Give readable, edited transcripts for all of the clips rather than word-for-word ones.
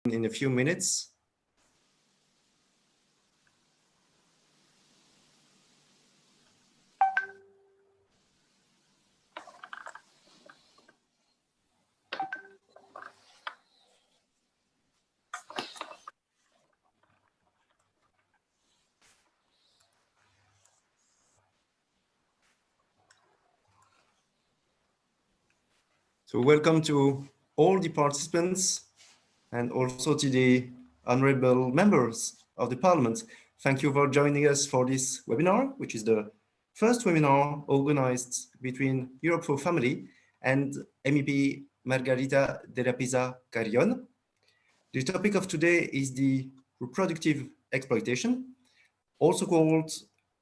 in a few minutes. So welcome to all the participants and also to the honorable members of the Parliament. Thank you for joining us for this webinar, which is the first webinar organized between Europe for Family and MEP Margarita de la Pisa Carrion. The topic of today is the reproductive exploitation, also called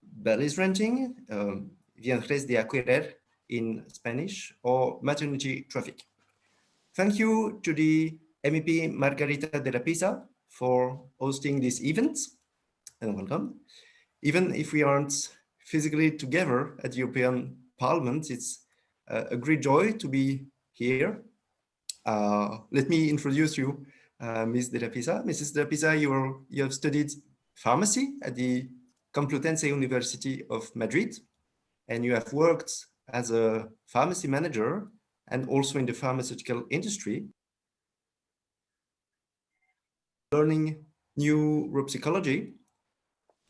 bellies renting, vientres de alquiler in Spanish, or maternity traffic. Thank you to the MEP Margarita de la Pisa for hosting this event, and welcome. Even if we aren't physically together at the European Parliament, it's a great joy to be here. Let me introduce you, Ms. de la Pisa. Mrs. de la Pisa, you have studied pharmacy at the Complutense University of Madrid, and you have worked as a pharmacy manager and also in the pharmaceutical industry, learning neuropsychology.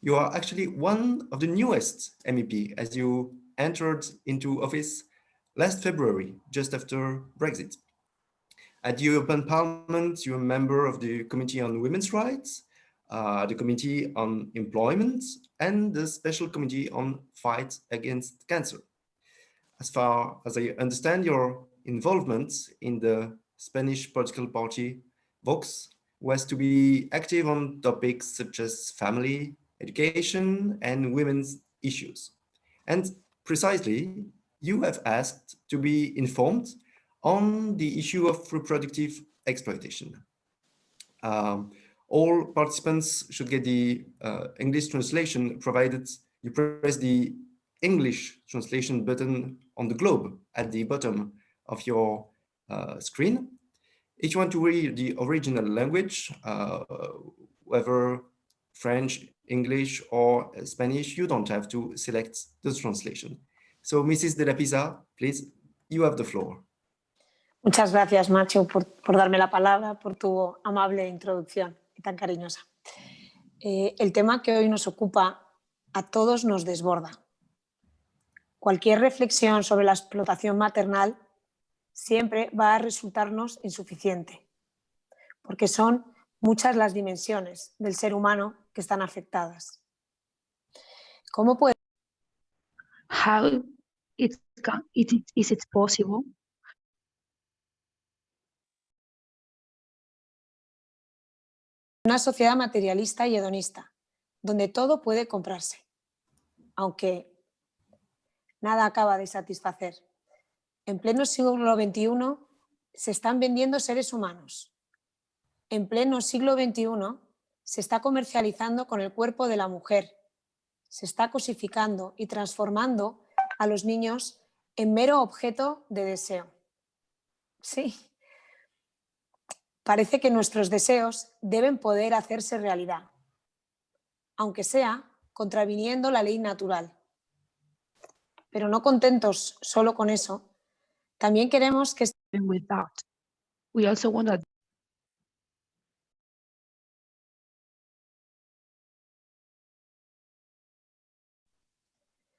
You are actually one of the newest MEP as you entered into office last February, just after Brexit. At the European Parliament, you're a member of the Committee on Women's Rights, the Committee on Employment, and the Special Committee on Fight Against Cancer. As far as I understand, your involvement in the Spanish political party Vox was to be active on topics such as family, education, and women's issues. And precisely, you have asked to be informed on the issue of reproductive exploitation. All participants should get the English translation provided you press the English translation button on the globe at the bottom of your screen. If you want to read the original language, whether French, English, or Spanish, you don't have to select the translation. So, Mrs. de la Pisa, please, you have the floor. Muchas gracias, Macho, por darme la palabra, por tu amable introducción y tan cariñosa. El tema que hoy nos ocupa a todos nos desborda. Cualquier reflexión sobre la explotación maternal siempre va a resultarnos insuficiente, porque son muchas las dimensiones del ser humano que están afectadas. ¿Cómo puede? How is it possible? Una sociedad materialista y hedonista, donde todo puede comprarse, aunque nada acaba de satisfacer. En pleno siglo XXI se están vendiendo seres humanos. En pleno siglo XXI se está comercializando con el cuerpo de la mujer. Se está cosificando y transformando a los niños en mero objeto de deseo. Sí. Parece que nuestros deseos deben poder hacerse realidad, aunque sea contraviniendo la ley natural. Pero no contentos solo con eso, también queremos que With that, we also want that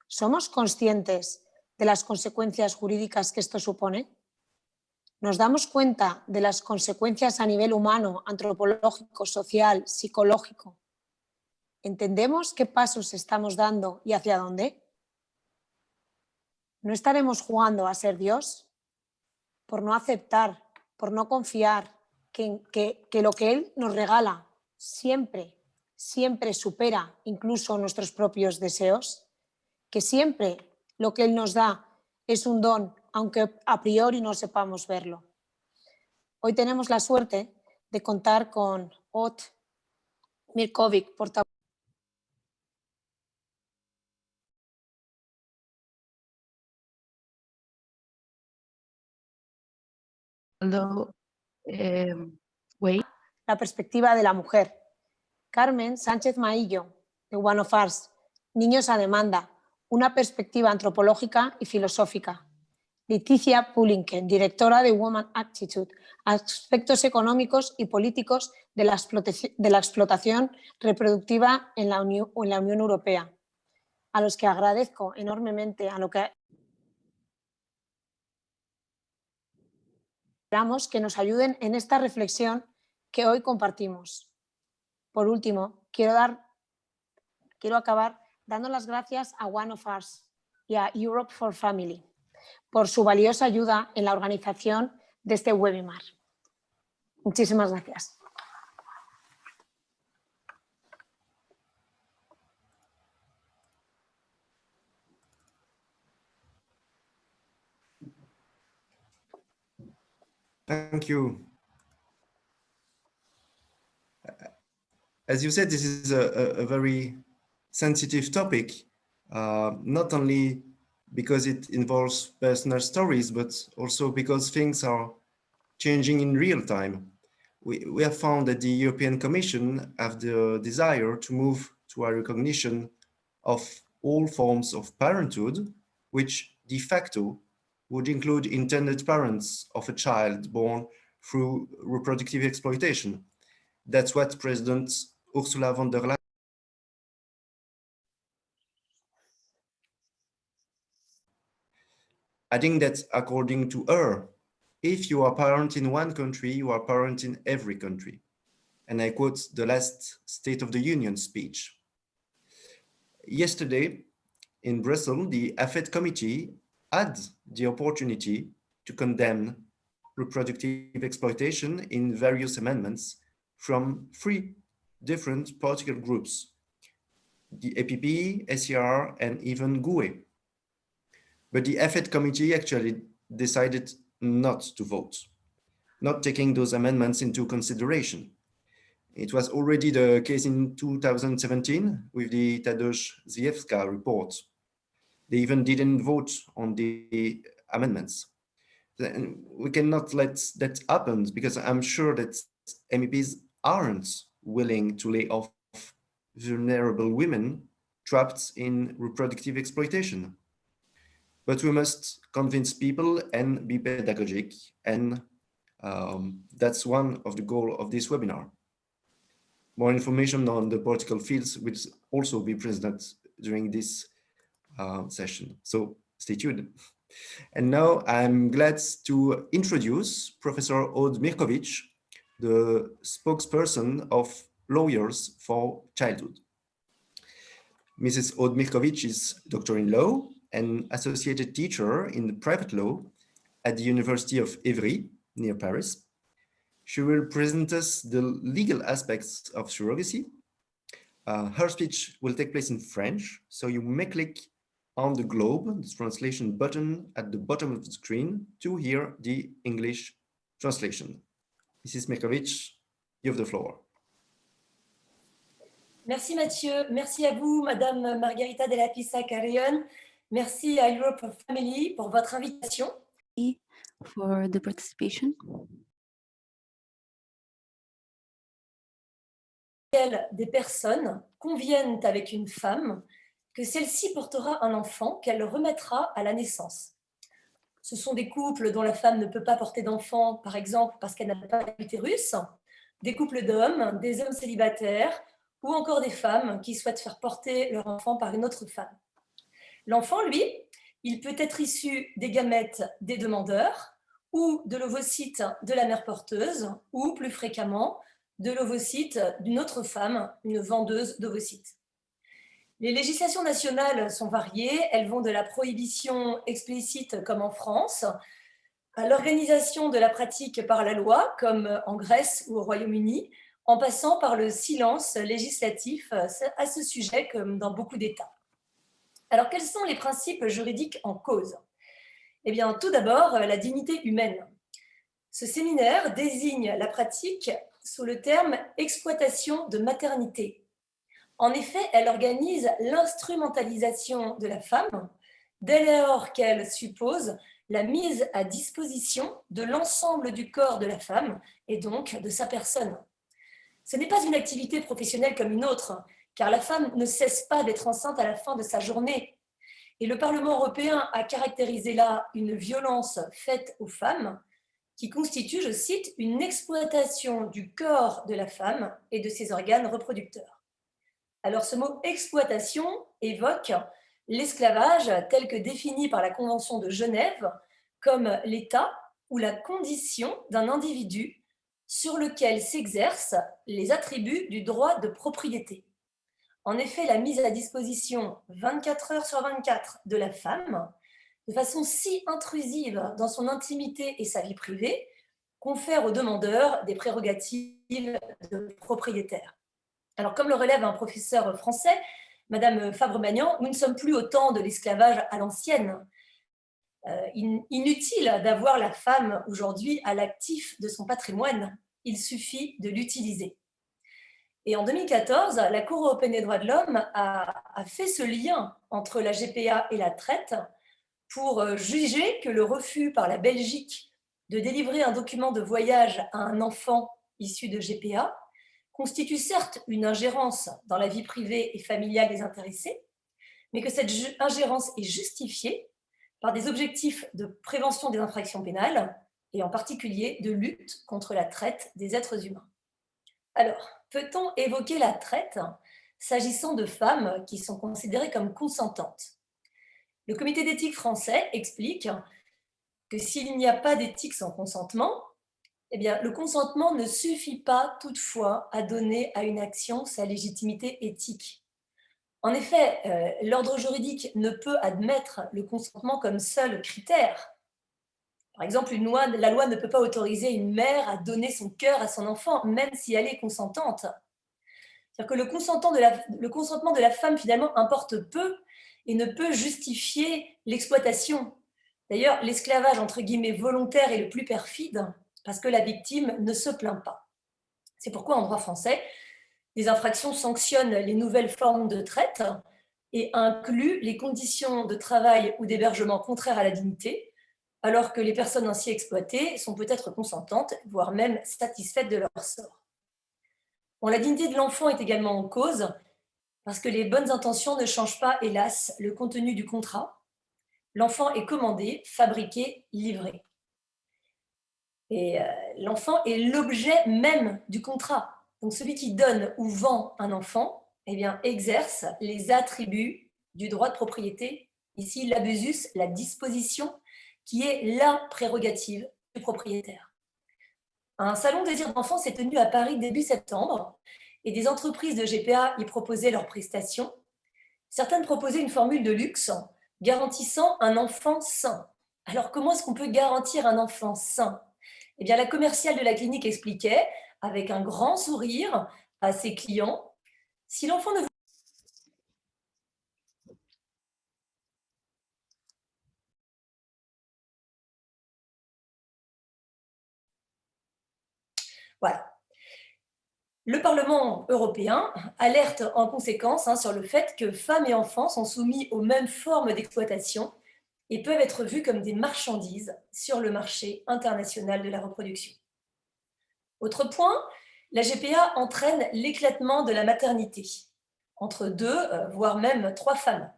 ¿somos conscientes de las consecuencias jurídicas que esto supone? ¿Nos damos cuenta de las consecuencias a nivel humano, antropológico, social, psicológico? ¿Entendemos qué pasos estamos dando y hacia dónde? ¿No estaremos jugando a ser Dios? Por no aceptar, por no confiar que lo que Él nos regala siempre supera incluso nuestros propios deseos, que siempre lo que Él nos da es un don, aunque a priori no sepamos verlo. Hoy tenemos la suerte de contar con Ot Mirkovic, portavoz although way. la perspectiva de la mujer. Carmen Sánchez Maillo, de One of Us, Niños a demanda, una perspectiva antropológica y filosófica. Leticia Pullinken, directora de Woman Attitude, aspectos económicos y políticos de la explotación reproductiva en la Unión Europea, a los que agradezco enormemente, esperamos que nos ayuden en esta reflexión que hoy compartimos. Por último, quiero acabar dando las gracias a One of Us y a Europe for Family por su valiosa ayuda en la organización de este webinar. Muchísimas gracias. Thank you. As you said, this is a very sensitive topic, not only because it involves personal stories, but also because things are changing in real time. We have found that the European Commission have the desire to move to a recognition of all forms of parenthood, which de facto would include intended parents of a child born through reproductive exploitation. That's what President Ursula von der Leyen adding that according to her, if you are parent in one country, you are parent in every country. And I quote the last State of the Union speech. Yesterday in Brussels, the AFET committee had the opportunity to condemn reproductive exploitation in various amendments from 3 different political groups, the APP, SCR, and even GUE. But the AFET committee actually decided not to vote, not taking those amendments into consideration. It was already the case in 2017 with the Tadeusz-Zwiefka report. They even didn't vote on the amendments. And we cannot let that happen because I'm sure that MEPs aren't willing to lay off vulnerable women trapped in reproductive exploitation. But we must convince people and be pedagogic, and that's one of the goals of this webinar. More information on the political fields will also be presented during this session, so stay tuned. And now I'm glad to introduce Professor Aude Mirkovic, the spokesperson of Lawyers for Childhood. Mrs. Aude Mirkovic is doctor in law and associated teacher in private law at the University of Évry, near Paris. She will present us the legal aspects of surrogacy. Her speech will take place in French, so you may click on the globe, the translation button at the bottom of the screen to hear the English translation. Mrs. Mirkovic, you have the floor. Merci Mathieu, merci à vous Madame Margarita de la Pisa Carrion, merci à Europe of Family pour votre invitation. For the participation. Des personnes conviennent avec une femme que celle-ci portera un enfant qu'elle remettra à la naissance. Ce sont des couples dont la femme ne peut pas porter d'enfant, par exemple parce qu'elle n'a pas d'utérus, des couples d'hommes, des hommes célibataires, ou encore des femmes qui souhaitent faire porter leur enfant par une autre femme. L'enfant, lui, il peut être issu des gamètes des demandeurs ou de l'ovocyte de la mère porteuse ou, plus fréquemment, de l'ovocyte d'une autre femme, une vendeuse d'ovocytes. Les législations nationales sont variées, elles vont de la prohibition explicite comme en France, à l'organisation de la pratique par la loi comme en Grèce ou au Royaume-Uni, en passant par le silence législatif à ce sujet comme dans beaucoup d'États. Alors quels sont les principes juridiques en cause ? Eh bien tout d'abord la dignité humaine. Ce séminaire désigne la pratique sous le terme exploitation de maternité. En effet, elle organise l'instrumentalisation de la femme dès lors qu'elle suppose la mise à disposition de l'ensemble du corps de la femme et donc de sa personne. Ce n'est pas une activité professionnelle comme une autre, car la femme ne cesse pas d'être enceinte à la fin de sa journée. Et le Parlement européen a caractérisé là une violence faite aux femmes qui constitue, je cite, une exploitation du corps de la femme et de ses organes reproducteurs. Alors ce mot exploitation évoque l'esclavage tel que défini par la Convention de Genève comme l'état ou la condition d'un individu sur lequel s'exercent les attributs du droit de propriété. En effet, la mise à disposition 24 heures sur 24 de la femme, de façon si intrusive dans son intimité et sa vie privée, confère aux demandeurs des prérogatives de propriétaire. Alors, comme le relève un professeur français, Madame Fabre-Magnan, nous ne sommes plus au temps de l'esclavage à l'ancienne. Inutile d'avoir la femme aujourd'hui à l'actif de son patrimoine, il suffit de l'utiliser. Et en 2014, la Cour européenne des droits de l'homme a fait ce lien entre la GPA et la traite pour juger que le refus par la Belgique de délivrer un document de voyage à un enfant issu de GPA constitue certes une ingérence dans la vie privée et familiale des intéressés, mais que cette ingérence est justifiée par des objectifs de prévention des infractions pénales et en particulier de lutte contre la traite des êtres humains. Alors, peut-on évoquer la traite s'agissant de femmes qui sont considérées comme consentantes? Le comité d'éthique français explique que s'il n'y a pas d'éthique sans consentement, eh bien, le consentement ne suffit pas toutefois à donner à une action sa légitimité éthique. En effet, l'ordre juridique ne peut admettre le consentement comme seul critère. Par exemple, la loi ne peut pas autoriser une mère à donner son cœur à son enfant, même si elle est consentante. C'est-à-dire que le consentement de la femme, finalement, importe peu et ne peut justifier l'exploitation. D'ailleurs, l'esclavage, entre guillemets, volontaire est le plus perfide parce que la victime ne se plaint pas. C'est pourquoi, en droit français, les infractions sanctionnent les nouvelles formes de traite et incluent les conditions de travail ou d'hébergement contraires à la dignité, alors que les personnes ainsi exploitées sont peut-être consentantes, voire même satisfaites de leur sort. Bon, la dignité de l'enfant est également en cause, parce que les bonnes intentions ne changent pas, hélas, le contenu du contrat. L'enfant est commandé, fabriqué, livré. Et l'enfant est l'objet même du contrat. Donc celui qui donne ou vend un enfant, eh bien, exerce les attributs du droit de propriété. Ici, l'abusus, la disposition, qui est la prérogative du propriétaire. Un salon désir d'enfant s'est tenu à Paris début septembre et des entreprises de GPA y proposaient leurs prestations. Certaines proposaient une formule de luxe garantissant un enfant sain. Alors, comment est-ce qu'on peut garantir un enfant sain? Eh bien, la commerciale de la clinique expliquait, avec un grand sourire à ses clients, si l'enfant ne... Voilà. Le Parlement européen alerte en conséquence sur le fait que femmes et enfants sont soumis aux mêmes formes d'exploitation et peuvent être vus comme des marchandises sur le marché international de la reproduction. Autre point, la GPA entraîne l'éclatement de la maternité entre 2, voire même 3 femmes.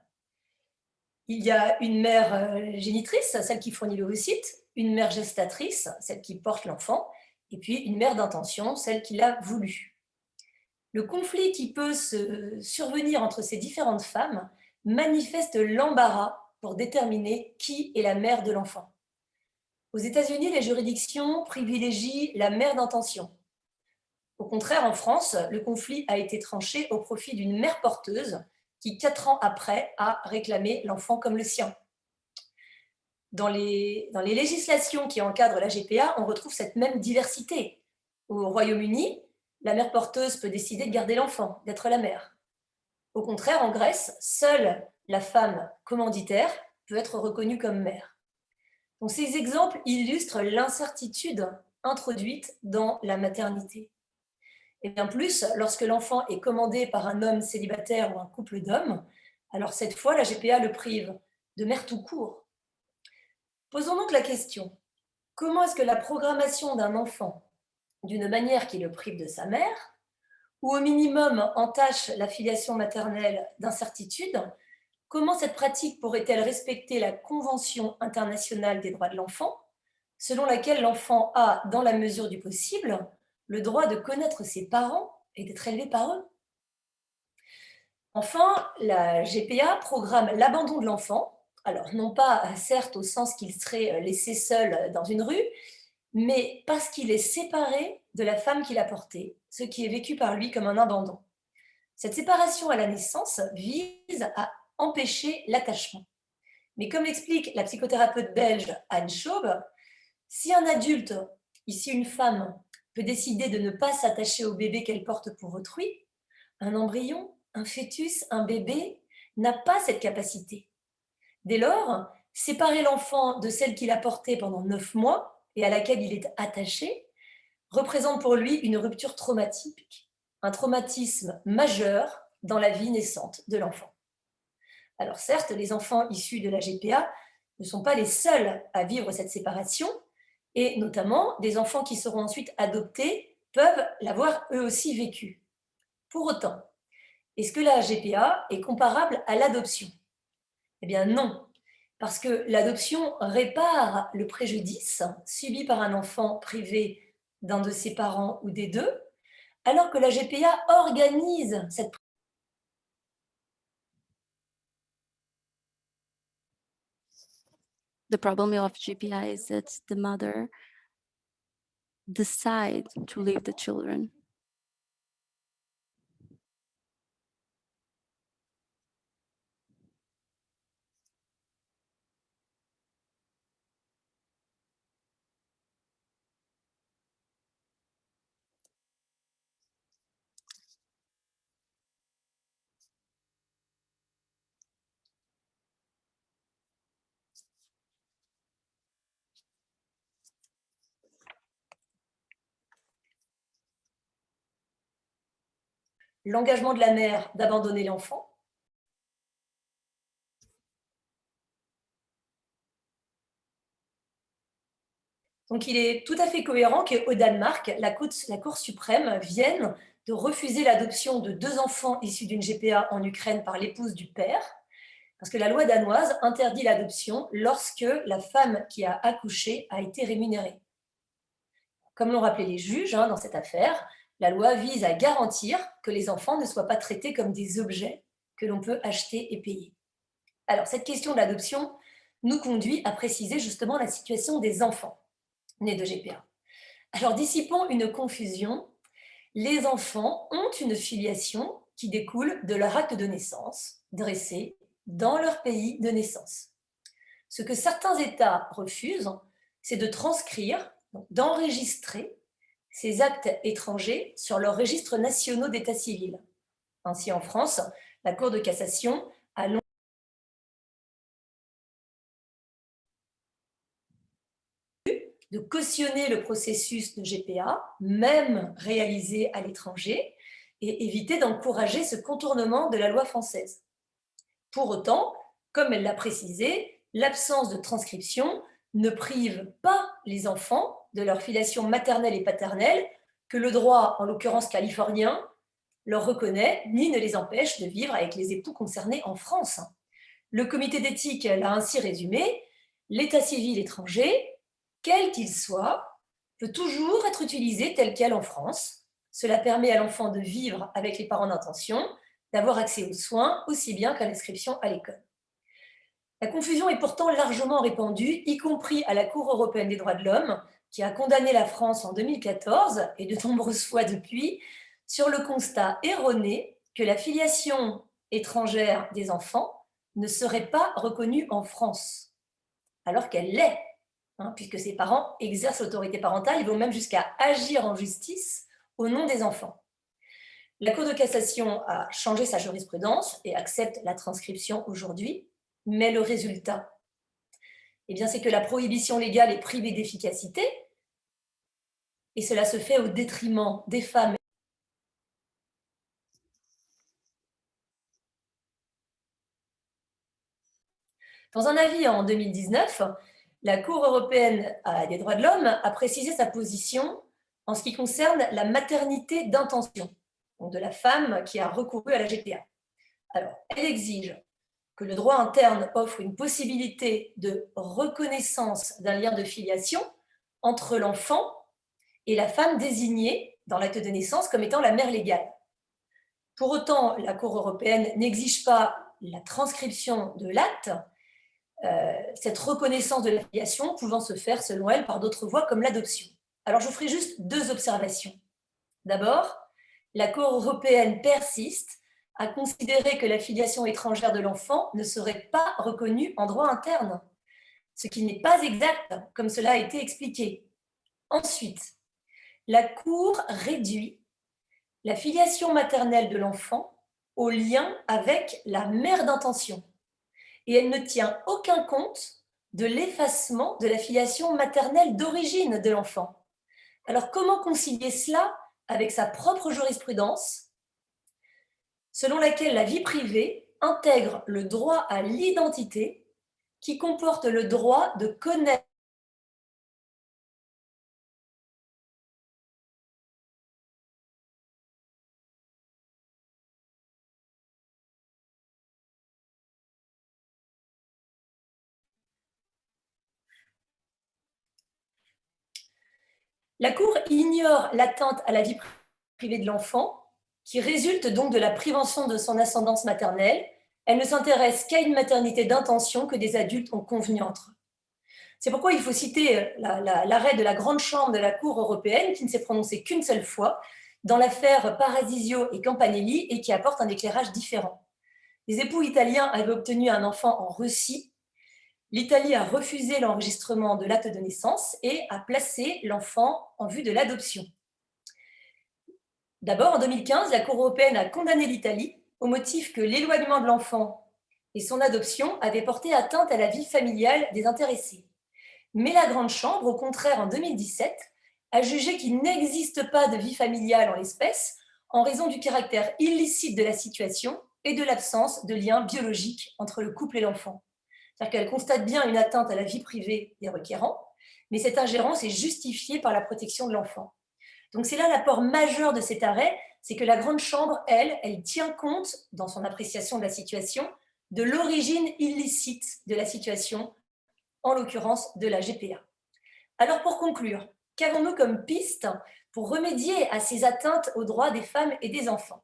Il y a une mère génitrice, celle qui fournit l'ovocyte, une mère gestatrice, celle qui porte l'enfant, et puis une mère d'intention, celle qui l'a voulu. Le conflit qui peut survenir entre ces différentes femmes manifeste l'embarras pour déterminer qui est la mère de l'enfant. Aux États-Unis, les juridictions privilégient la mère d'intention. Au contraire, en France, le conflit a été tranché au profit d'une mère porteuse qui, 4 ans après, a réclamé l'enfant comme le sien. Dans les législations qui encadrent la GPA, on retrouve cette même diversité. Au Royaume-Uni, la mère porteuse peut décider de garder l'enfant, d'être la mère. Au contraire, en Grèce, seule la femme commanditaire peut être reconnue comme mère. Donc, ces exemples illustrent l'incertitude introduite dans la maternité. Et bien plus, lorsque l'enfant est commandé par un homme célibataire ou un couple d'hommes, alors cette fois, la GPA le prive de mère tout court. Posons donc la question, comment est-ce que la programmation d'un enfant d'une manière qui le prive de sa mère ou au minimum entache la filiation maternelle d'incertitude, comment cette pratique pourrait-elle respecter la Convention internationale des droits de l'enfant, selon laquelle l'enfant a, dans la mesure du possible, le droit de connaître ses parents et d'être élevé par eux? Enfin, la GPA programme l'abandon de l'enfant, alors non pas certes au sens qu'il serait laissé seul dans une rue, mais parce qu'il est séparé de la femme qui l'a porté, ce qui est vécu par lui comme un abandon. Cette séparation à la naissance vise à empêcher l'attachement. Mais comme l'explique la psychothérapeute belge Anne Schaub, si un adulte, ici une femme, peut décider de ne pas s'attacher au bébé qu'elle porte pour autrui, un embryon, un fœtus, un bébé n'a pas cette capacité. Dès lors, séparer l'enfant de celle qu'il a portée pendant 9 mois et à laquelle il est attaché représente pour lui une rupture traumatique, un traumatisme majeur dans la vie naissante de l'enfant. Alors certes, les enfants issus de la GPA ne sont pas les seuls à vivre cette séparation, et notamment des enfants qui seront ensuite adoptés peuvent l'avoir eux aussi vécu. Pour autant, est-ce que la GPA est comparable à l'adoption? Eh bien non, parce que l'adoption répare le préjudice subi par un enfant privé d'un de ses parents ou des deux, alors que la GPA organise cette. The problem of GPI is that the mother decide to leave the children. L'engagement de la mère d'abandonner l'enfant. Donc il est tout à fait cohérent qu'au Danemark, la Cour suprême vienne de refuser l'adoption de 2 enfants issus d'une GPA en Ukraine par l'épouse du père, parce que la loi danoise interdit l'adoption lorsque la femme qui a accouché a été rémunérée. Comme l'ont rappelé les juges dans cette affaire, la loi vise à garantir que les enfants ne soient pas traités comme des objets que l'on peut acheter et payer. Alors, cette question de l'adoption nous conduit à préciser justement la situation des enfants nés de GPA. Alors, dissipons une confusion. Les enfants ont une filiation qui découle de leur acte de naissance, dressé dans leur pays de naissance. Ce que certains États refusent, c'est de transcrire, d'enregistrer ces actes étrangers sur leurs registres nationaux d'état civil. Ainsi, en France, la Cour de cassation a longtemps de cautionner le processus de GPA, même réalisé à l'étranger, et éviter d'encourager ce contournement de la loi française. Pour autant, comme elle l'a précisé, l'absence de transcription ne prive pas les enfants de leur filiation maternelle et paternelle que le droit, en l'occurrence californien, leur reconnaît, ni ne les empêche de vivre avec les époux concernés en France. Le comité d'éthique l'a ainsi résumé: l'état civil étranger, quel qu'il soit, peut toujours être utilisé tel quel en France. Cela permet à l'enfant de vivre avec les parents d'intention, d'avoir accès aux soins aussi bien qu'à l'inscription à l'école. La confusion est pourtant largement répandue, y compris à la Cour européenne des droits de l'homme, qui a condamné la France en 2014 et de nombreuses fois depuis, sur le constat erroné que la filiation étrangère des enfants ne serait pas reconnue en France, alors qu'elle l'est, puisque ses parents exercent l'autorité parentale, ils vont même jusqu'à agir en justice au nom des enfants. La Cour de cassation a changé sa jurisprudence et accepte la transcription aujourd'hui, mais le résultat, c'est que la prohibition légale est privée d'efficacité, et cela se fait au détriment des femmes. Dans un avis en 2019, la Cour européenne des droits de l'homme a précisé sa position en ce qui concerne la maternité d'intention. donc de la femme qui a recouru à la GPA. Alors, elle exige que le droit interne offre une possibilité de reconnaissance d'un lien de filiation entre l'enfant et la femme désignée dans l'acte de naissance comme étant la mère légale. Pour autant, la Cour européenne n'exige pas la transcription de l'acte, cette reconnaissance de la filiation pouvant se faire, selon elle, par d'autres voies comme l'adoption. Alors, je ferai juste 2 observations. D'abord, la Cour européenne persiste à considérer que la filiation étrangère de l'enfant ne serait pas reconnue en droit interne, ce qui n'est pas exact, comme cela a été expliqué. Ensuite, la Cour réduit la filiation maternelle de l'enfant au lien avec la mère d'intention. Et elle ne tient aucun compte de l'effacement de la filiation maternelle d'origine de l'enfant. Alors, comment concilier cela avec sa propre jurisprudence, selon laquelle la vie privée intègre le droit à l'identité qui comporte le droit de connaître La Cour ignore l'atteinte à la vie privée de l'enfant, qui résulte donc de la prévention de son ascendance maternelle. Elle ne s'intéresse qu'à une maternité d'intention que des adultes ont convenu entre eux. C'est pourquoi il faut citer l'arrêt de la Grande Chambre de la Cour européenne, qui ne s'est prononcé qu'une seule fois, dans l'affaire Parasisio et Campanelli, et qui apporte un éclairage différent. Les époux italiens avaient obtenu un enfant en Russie. L'Italie a refusé l'enregistrement de l'acte de naissance et a placé l'enfant en vue de l'adoption. D'abord, en 2015, la Cour européenne a condamné l'Italie au motif que l'éloignement de l'enfant et son adoption avaient porté atteinte à la vie familiale des intéressés. Mais la Grande Chambre, au contraire, en 2017, a jugé qu'il n'existe pas de vie familiale en l'espèce en raison du caractère illicite de la situation et de l'absence de lien biologique entre le couple et l'enfant. C'est-à-dire qu'elle constate bien une atteinte à la vie privée des requérants, mais cette ingérence est justifiée par la protection de l'enfant. Donc c'est là l'apport majeur de cet arrêt, c'est que la Grande Chambre, elle tient compte, dans son appréciation de la situation, de l'origine illicite de la situation, en l'occurrence de la GPA. Alors pour conclure, qu'avons-nous comme piste pour remédier à ces atteintes aux droits des femmes et des enfants?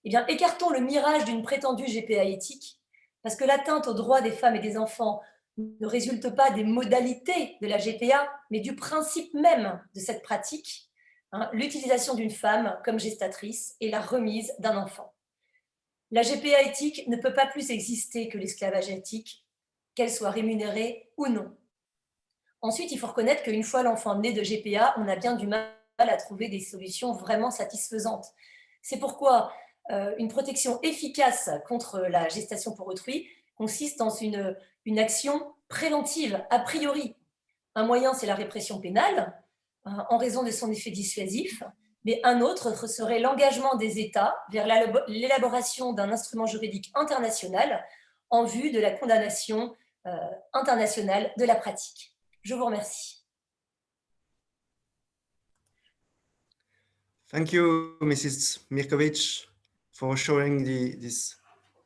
Eh bien, écartons le mirage d'une prétendue GPA éthique, parce que l'atteinte aux droits des femmes et des enfants ne résulte pas des modalités de la GPA, mais du principe même de cette pratique, l'utilisation d'une femme comme gestatrice et la remise d'un enfant. La GPA éthique ne peut pas plus exister que l'esclavage éthique, qu'elle soit rémunérée ou non. Ensuite, il faut reconnaître qu'une fois l'enfant né de GPA, on a bien du mal à trouver des solutions vraiment satisfaisantes. C'est pourquoi une protection efficace contre la gestation pour autrui consiste dans une action préventive a priori. Un moyen, c'est la répression pénale, en raison de son effet dissuasif, mais un autre serait l'engagement des États vers l'élaboration d'un instrument juridique international en vue de la condamnation internationale de la pratique. Je vous remercie. Thank you, Mrs. Mirkovic, for showing this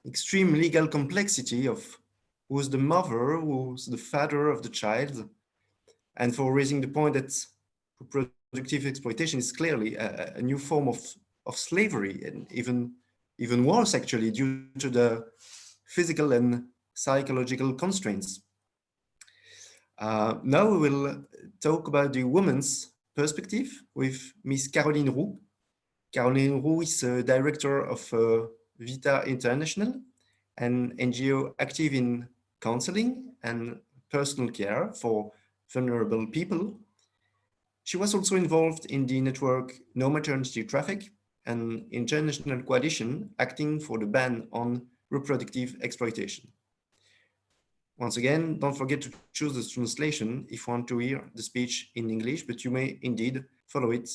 extreme legal complexity of who's the mother, who's the father of the child, and for raising the point that reproductive exploitation is clearly a new form of slavery, and even worse, actually, due to the physical and psychological constraints. Now we will talk about the woman's perspective with Miss Caroline Roux. Caroline Roux is director of Vita International, an NGO active in counseling and personal care for vulnerable people. She was also involved in the network No Maternity Traffic, an international coalition acting for the ban on reproductive exploitation. Once again, don't forget to choose the translation if you want to hear the speech in English, but you may indeed follow it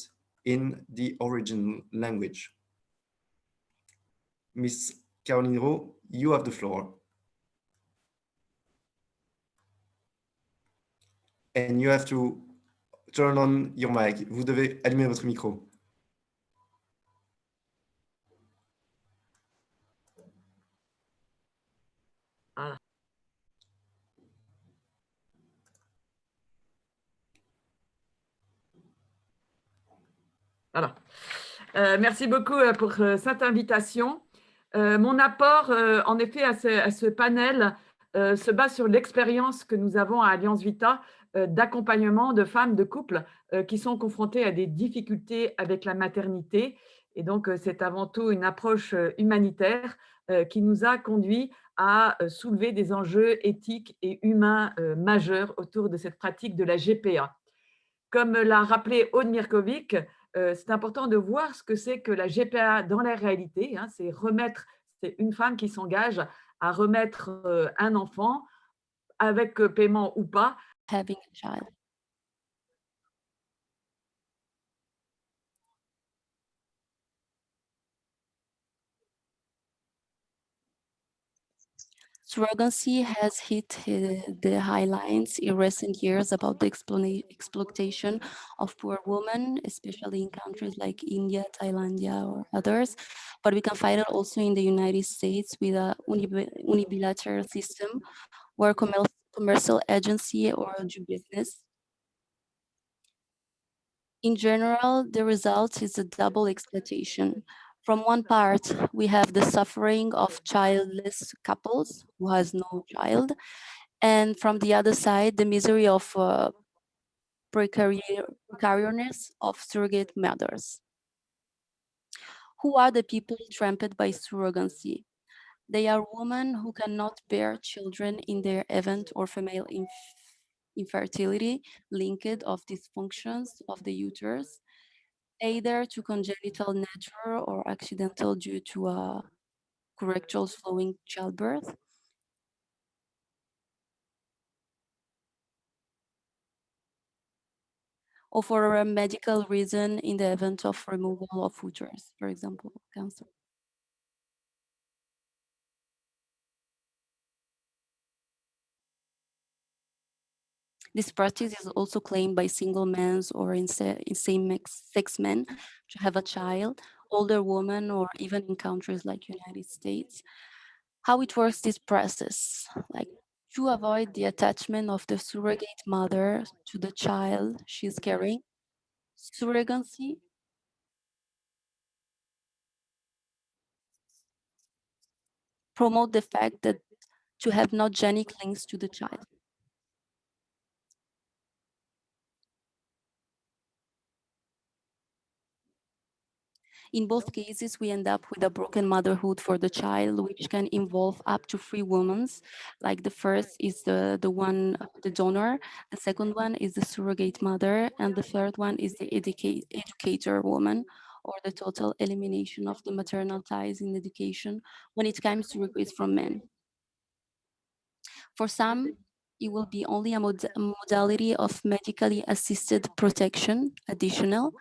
in the original language. Miss Caroline Roux, you have the floor. And you have to turn on your mic. Vous devez allumer votre micro. Voilà. Voilà. Merci beaucoup pour cette invitation. Mon apport, en effet, à ce panel se base sur l'expérience que nous avons à Alliance Vita d'accompagnement de femmes, de couples qui sont confrontées à des difficultés avec la maternité. Et donc, c'est avant tout une approche humanitaire qui nous a conduit à soulever des enjeux éthiques et humains majeurs autour de cette pratique de la GPA. Comme l'a rappelé Aude Mirkovic, c'est important de voir ce que c'est que la GPA dans la réalité. Hein, c'est une femme qui s'engage à remettre un enfant avec paiement ou pas. Having a child. Surrogacy has hit the highlights in recent years about the exploitation of poor women, especially in countries like India, Thailand, or others. But we can find it also in the United States with a unilateral system where commercial agency or do business. In general, the result is a double exploitation. From one part, we have the suffering of childless couples who has no child, and from the other side, the misery of precariousness of surrogate mothers. Who are the people trampled by surrogacy? They are women who cannot bear children in their event or female infertility linked of dysfunctions of the uterus, either to congenital nature or accidental due to a correctal flowing childbirth. Or for a medical reason in the event of removal of uterus, for example, cancer. This practice is also claimed by single men or in same-sex men to have a child, older women, or even in countries like United States. How it works, this process, like to avoid the attachment of the surrogate mother to the child she's carrying, surrogacy promote the fact that to have not genic links to the child. In both cases, we end up with a broken motherhood for the child, which can involve up to 3 women. Like the first is the donor, the second one is the surrogate mother, and the third one is the educator woman, or the total elimination of the maternal ties in education when it comes to requests from men. For some, it will be only a modality of medically assisted protection, additional.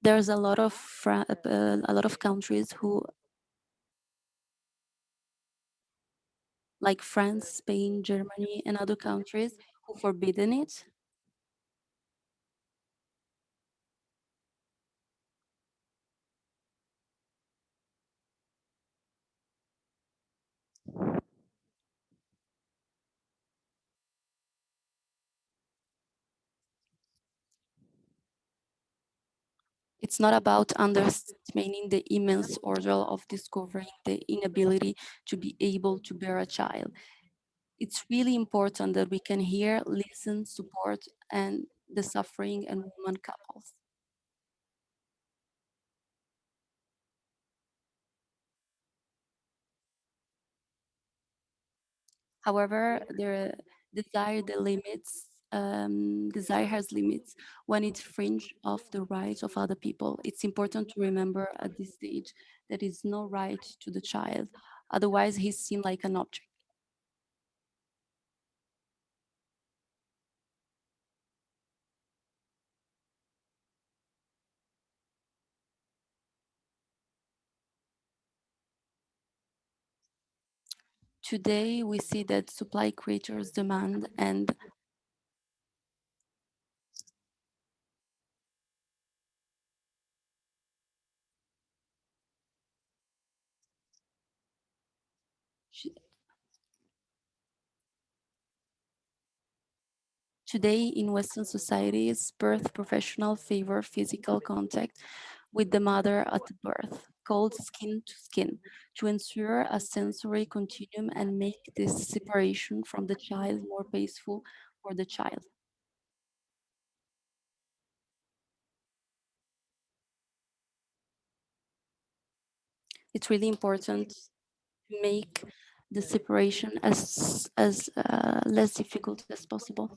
There's a lot of countries who, like France, Spain, Germany, and other countries, who forbidden it. It's not about underestimating the immense ordeal of discovering the inability to be able to bear a child. It's really important that we can hear, listen, support, and the suffering and women couples. However, desire has limits when it fringe of the rights of other people. It's important to remember at this stage that is no right to the child. Otherwise, he's seen like an object. Today, we see that supply creators demand and Today, in Western societies, birth professionals favor physical contact with the mother at birth, called skin to skin, to ensure a sensory continuum and make this separation from the child more peaceful for the child. It's really important to make the separation as less difficult as possible.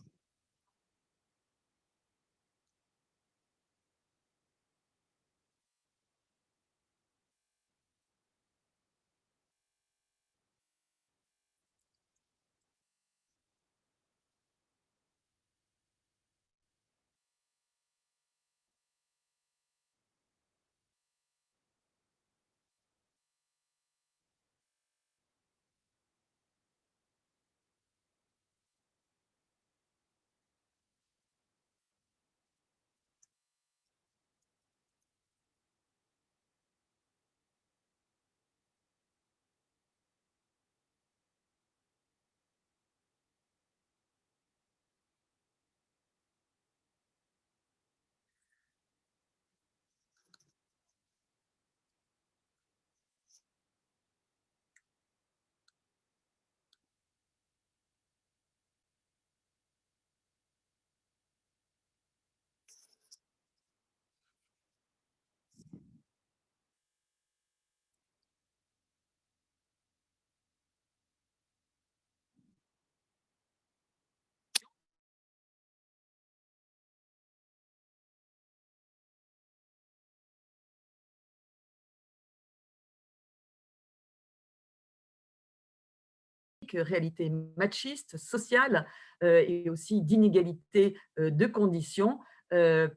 Réalité machiste, sociale et aussi d'inégalité de conditions,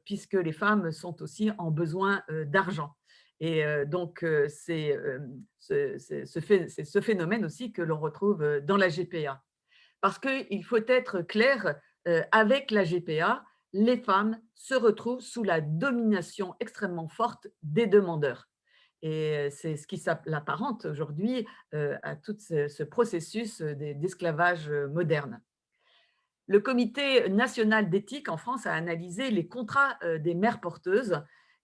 puisque les femmes sont aussi en besoin d'argent. Et donc, c'est ce phénomène aussi que l'on retrouve dans la GPA. Parce qu'il faut être clair, avec la GPA, les femmes se retrouvent sous la domination extrêmement forte des demandeurs. Et c'est ce qui s'apparente aujourd'hui à tout ce processus d'esclavage moderne. Le Comité national d'éthique en France a analysé les contrats des mères porteuses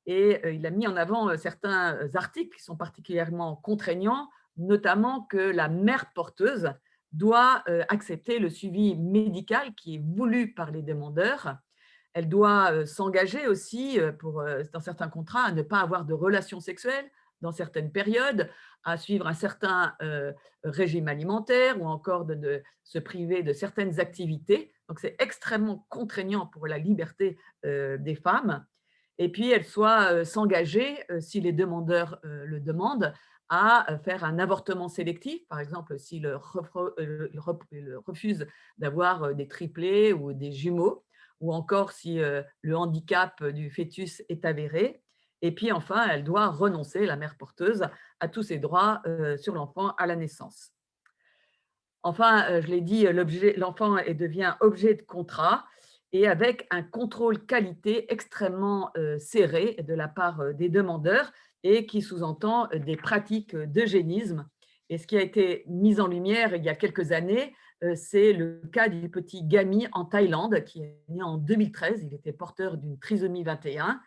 et il a mis en avant certains articles qui sont particulièrement contraignants, notamment que la mère porteuse doit accepter le suivi médical qui est voulu par les demandeurs. Elle doit s'engager aussi, dans certains contrats, à ne pas avoir de relations sexuelles dans certaines périodes, à suivre un certain régime alimentaire ou encore de se priver de certaines activités. Donc, c'est extrêmement contraignant pour la liberté des femmes. Et puis, elle doit s'engager, si les demandeurs le demandent, à faire un avortement sélectif. Par exemple, s'ils refusent d'avoir des triplés ou des jumeaux, ou encore si le handicap du fœtus est avéré. Et puis enfin, elle doit renoncer, la mère porteuse, à tous ses droits sur l'enfant à la naissance. Enfin, je l'ai dit, l'enfant devient objet de contrat et avec un contrôle qualité extrêmement serré de la part des demandeurs et qui sous-entend des pratiques d'eugénisme. Et ce qui a été mis en lumière il y a quelques années, c'est le cas du petit Gami en Thaïlande, qui est né en 2013. Il était porteur d'une trisomie 21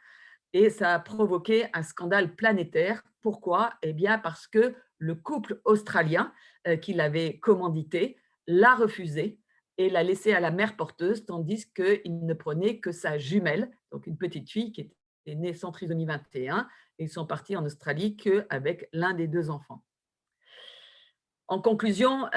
et ça a provoqué un scandale planétaire. Pourquoi? Eh bien, parce que le couple australien qui l'avait commandité l'a refusé et l'a laissé à la mère porteuse, tandis qu'il ne prenait que sa jumelle, donc une petite fille qui était née sans trisomie 21, et ils sont partis en Australie qu'avec l'un des deux enfants. En conclusion,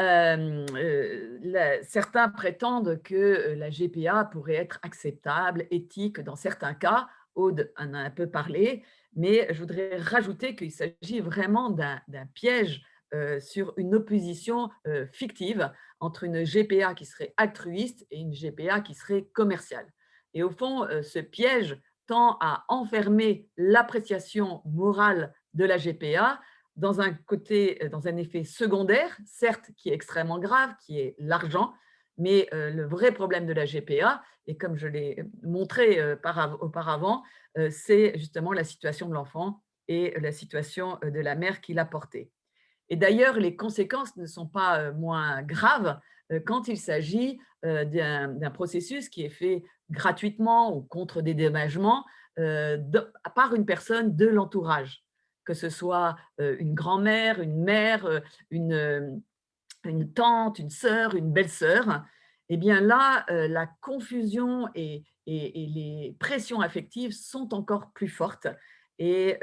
certains prétendent que la GPA pourrait être acceptable, éthique dans certains cas. Aude en a un peu parlé, mais je voudrais rajouter qu'il s'agit vraiment d'un piège sur une opposition fictive entre une GPA qui serait altruiste et une GPA qui serait commerciale. Et au fond, ce piège tend à enfermer l'appréciation morale de la GPA dans un effet secondaire, certes, qui est extrêmement grave, qui est l'argent, mais le vrai problème de la GPA, et comme je l'ai montré auparavant, c'est justement la situation de l'enfant et la situation de la mère qui l'a porté. Et d'ailleurs, les conséquences ne sont pas moins graves quand il s'agit d'un processus qui est fait gratuitement ou contre dédommagement par une personne de l'entourage, que ce soit une grand-mère, une mère, une tante, une sœur, une belle-sœur. Eh bien là, la confusion et les pressions affectives sont encore plus fortes et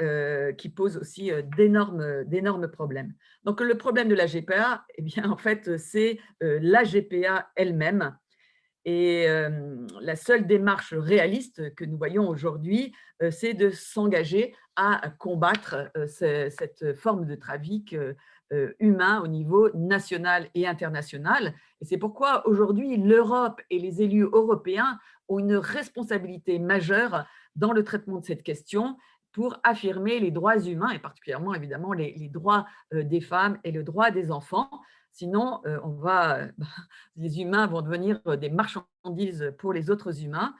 qui posent aussi d'énormes problèmes. Donc le problème de la GPA, eh bien en fait, c'est la GPA elle-même. Et la seule démarche réaliste que nous voyons aujourd'hui, c'est de s'engager à combattre cette forme de trafic humain au niveau national et international. Et c'est pourquoi aujourd'hui, l'Europe et les élus européens ont une responsabilité majeure dans le traitement de cette question pour affirmer les droits humains et particulièrement évidemment les droits des femmes et le droit des enfants. Sinon, les humains vont devenir des marchandises pour les autres humains.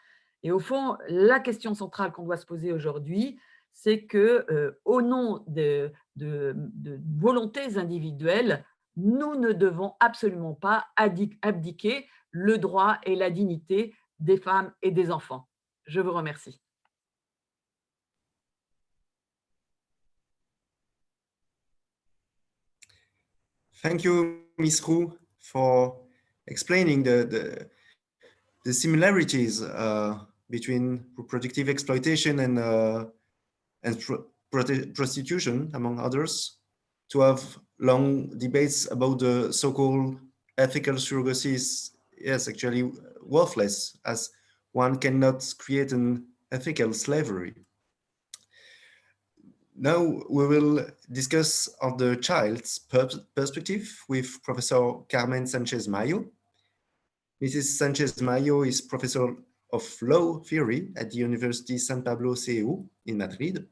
Et au fond, la question centrale qu'on doit se poser aujourd'hui, c'est que, au nom de volontés individuelles, nous ne devons absolument pas abdiquer le droit et la dignité des femmes et des enfants. Je vous remercie. Thank you, Ms. Roux, for explaining the similarities between reproductive exploitation and prostitution, among others, to have long debates about the so-called ethical surrogacy is, yes, actually worthless, as one cannot create an ethical slavery. Now we will discuss on the child's perspective with Professor Carmen Sanchez-Mayo. Mrs. Sanchez-Mayo is Professor of Law Theory at the University San Pablo CEU in Madrid.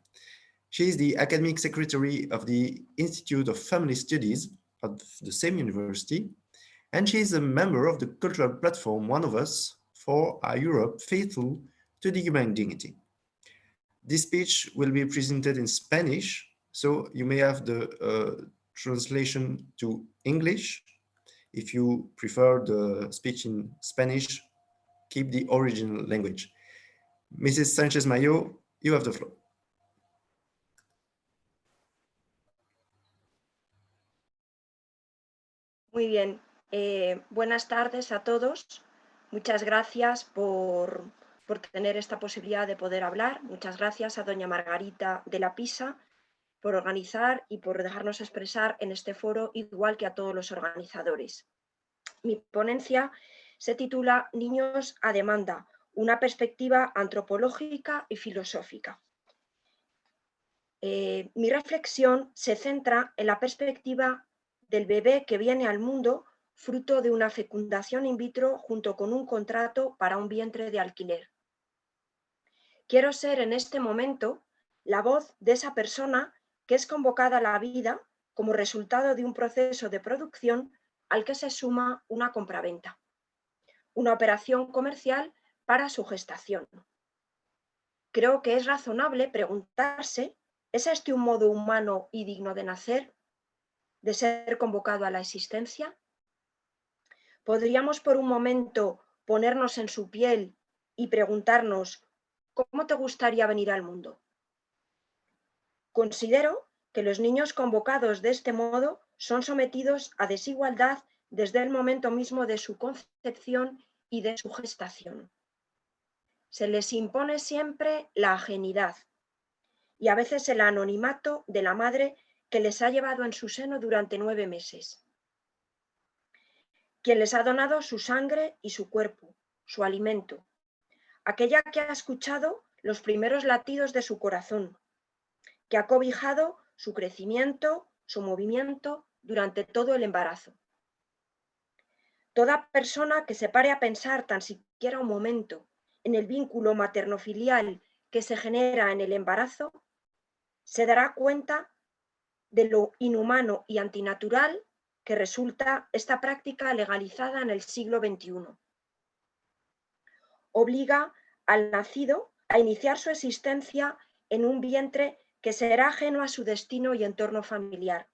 She is the academic secretary of the Institute of Family Studies at the same university, and she is a member of the cultural platform One of Us for a Europe faithful to the human dignity. This speech will be presented in Spanish, so you may have the translation to English. If you prefer the speech in Spanish, keep the original language. Mrs. Sanchez-Mayo, you have the floor. Muy bien, buenas tardes a todos. Muchas gracias por tener esta posibilidad de poder hablar. Muchas gracias a doña Margarita de la Pisa por organizar y por dejarnos expresar en este foro, igual que a todos los organizadores. Mi ponencia se titula Niños a demanda, una perspectiva antropológica y filosófica. Mi reflexión se centra en la perspectiva del bebé que viene al mundo fruto de una fecundación in vitro junto con un contrato para un vientre de alquiler. Quiero ser en este momento la voz de esa persona que es convocada a la vida como resultado de un proceso de producción al que se suma una compraventa, una operación comercial para su gestación. Creo que es razonable preguntarse, ¿es este un modo humano y digno de nacer, de ser convocado a la existencia? ¿Podríamos por un momento ponernos en su piel y preguntarnos, ¿cómo te gustaría venir al mundo? Considero que los niños convocados de este modo son sometidos a desigualdad desde el momento mismo de su concepción y de su gestación. Se les impone siempre la ajenidad y a veces el anonimato de la madre que les ha llevado en su seno durante 9 meses, quien les ha donado su sangre y su cuerpo, su alimento, aquella que ha escuchado los primeros latidos de su corazón, que ha cobijado su crecimiento, su movimiento durante todo el embarazo. Toda persona que se pare a pensar tan siquiera un momento en el vínculo materno-filial que se genera en el embarazo, se dará cuenta de lo inhumano y antinatural que resulta esta práctica legalizada en el siglo XXI. Obliga al nacido a iniciar su existencia en un vientre que será ajeno a su destino y entorno familiar.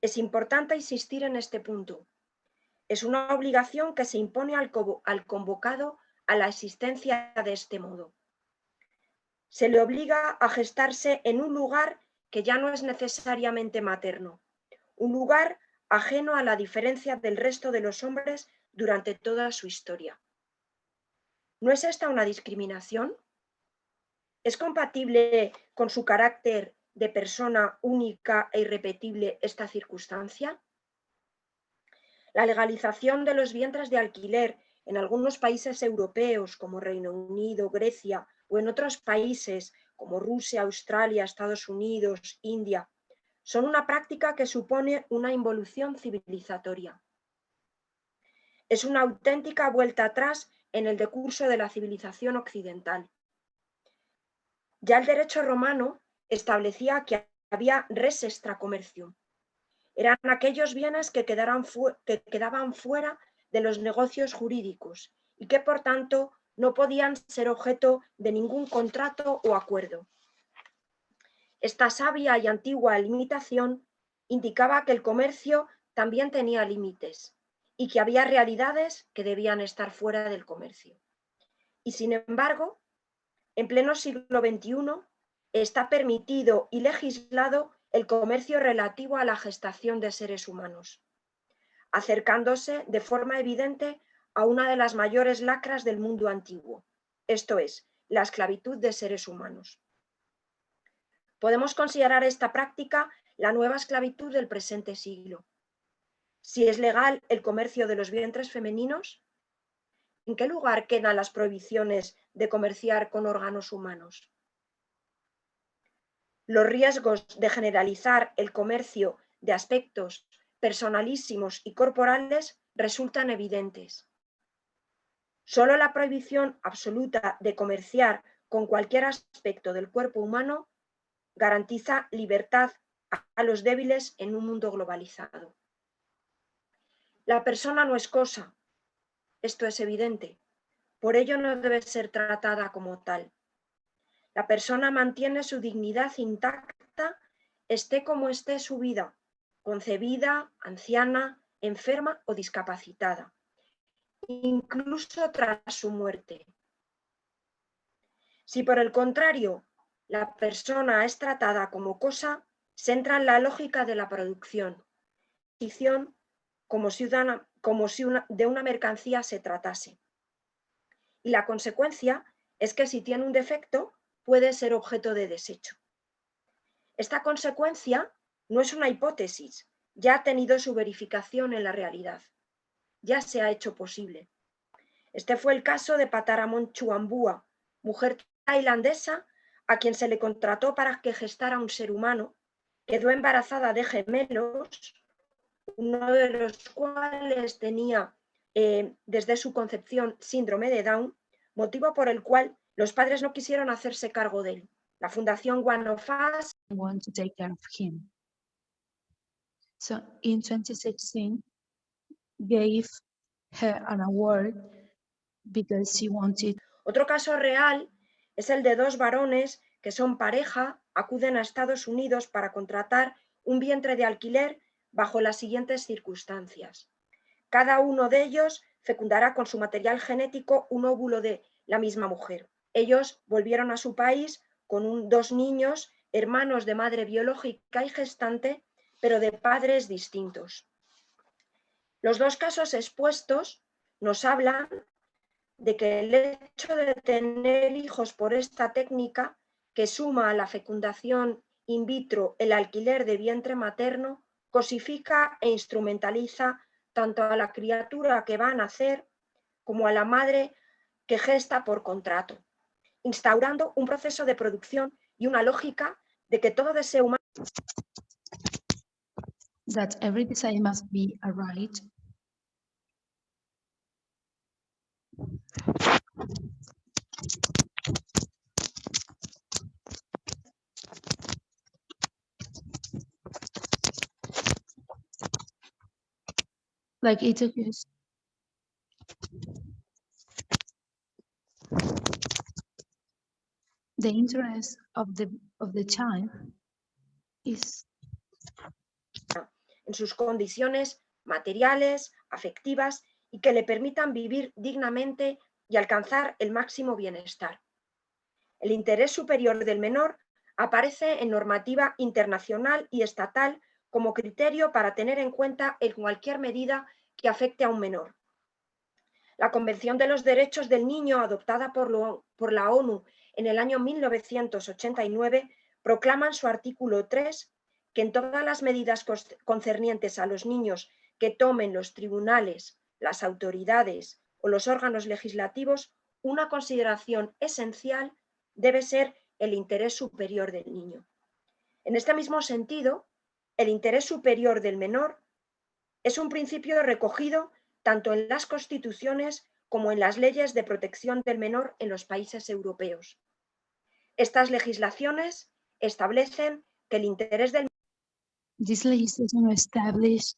Es importante insistir en este punto. Es una obligación que se impone al convocado a la existencia de este modo. Se le obliga a gestarse en un lugar que ya no es necesariamente materno, un lugar ajeno a la diferencia del resto de los hombres durante toda su historia. ¿No es esta una discriminación? ¿Es compatible con su carácter de persona única e irrepetible esta circunstancia? La legalización de los vientres de alquiler en algunos países europeos como Reino Unido, Grecia o en otros países como Rusia, Australia, Estados Unidos, India, son una práctica que supone una involución civilizatoria. Es una auténtica vuelta atrás en el decurso de la civilización occidental. Ya el derecho romano establecía que había res extra commercium. Eran aquellos bienes que quedaban fuera de los negocios jurídicos y que, por tanto, no podían ser objeto de ningún contrato o acuerdo. Esta sabia y antigua limitación indicaba que el comercio también tenía límites y que había realidades que debían estar fuera del comercio. Y sin embargo, en pleno siglo XXI está permitido y legislado el comercio relativo a la gestación de seres humanos, acercándose de forma evidente a una de las mayores lacras del mundo antiguo, esto es, la esclavitud de seres humanos. Podemos considerar esta práctica la nueva esclavitud del presente siglo. Si es legal el comercio de los vientres femeninos, ¿en qué lugar quedan las prohibiciones de comerciar con órganos humanos? Los riesgos de generalizar el comercio de aspectos personalísimos y corporales resultan evidentes. Solo la prohibición absoluta de comerciar con cualquier aspecto del cuerpo humano garantiza libertad a los débiles en un mundo globalizado. La persona no es cosa, esto es evidente, por ello no debe ser tratada como tal. La persona mantiene su dignidad intacta, esté como esté su vida, concebida, anciana, enferma o discapacitada, incluso tras su muerte. Si por el contrario la persona es tratada como cosa, se entra en la lógica de la producción, como si de una mercancía se tratase. Y la consecuencia es que si tiene un defecto, puede ser objeto de desecho. Esta consecuencia no es una hipótesis, ya ha tenido su verificación en la realidad, ya se ha hecho posible. Este fue el caso de Pataramon Chuambua, mujer tailandesa a quien se le contrató para que gestara un ser humano, quedó embarazada de gemelos, uno de los cuales tenía desde su concepción síndrome de Down, motivo por el cual los padres no quisieron hacerse cargo de él. La Fundación One of Us want to take care of him. So in 2016, gave her an award because she wanted. Otro caso real es el de dos varones que son pareja, acuden a Estados Unidos para contratar un vientre de alquiler bajo las siguientes circunstancias. Cada uno de ellos fecundará con su material genético un óvulo de la misma mujer. Ellos volvieron a su país con dos niños, hermanos de madre biológica y gestante, pero de padres distintos. Los dos casos expuestos nos hablan de que el hecho de tener hijos por esta técnica, que suma a la fecundación in vitro el alquiler de vientre materno, cosifica e instrumentaliza tanto a la criatura que va a nacer como a la madre que gesta por contrato, instaurando un proceso de producción y una lógica de que todo deseo humano That every desire must be a right. Like it occurs. The interest of the child is en sus condiciones materiales, afectivas y que le permitan vivir dignamente y alcanzar el máximo bienestar. El interés superior del menor aparece en normativa internacional y estatal como criterio para tener en cuenta en cualquier medida que afecte a un menor. La Convención de los Derechos del Niño, adoptada por la ONU en el año 1989, proclama en su artículo 3 que en todas las medidas concernientes a los niños que tomen los tribunales, las autoridades o los órganos legislativos, una consideración esencial debe ser el interés superior del niño. En este mismo sentido, el interés superior del menor es un principio recogido tanto en las constituciones como en las leyes de protección del menor en los países europeos. Estas legislaciones establecen que el interés del This legislation established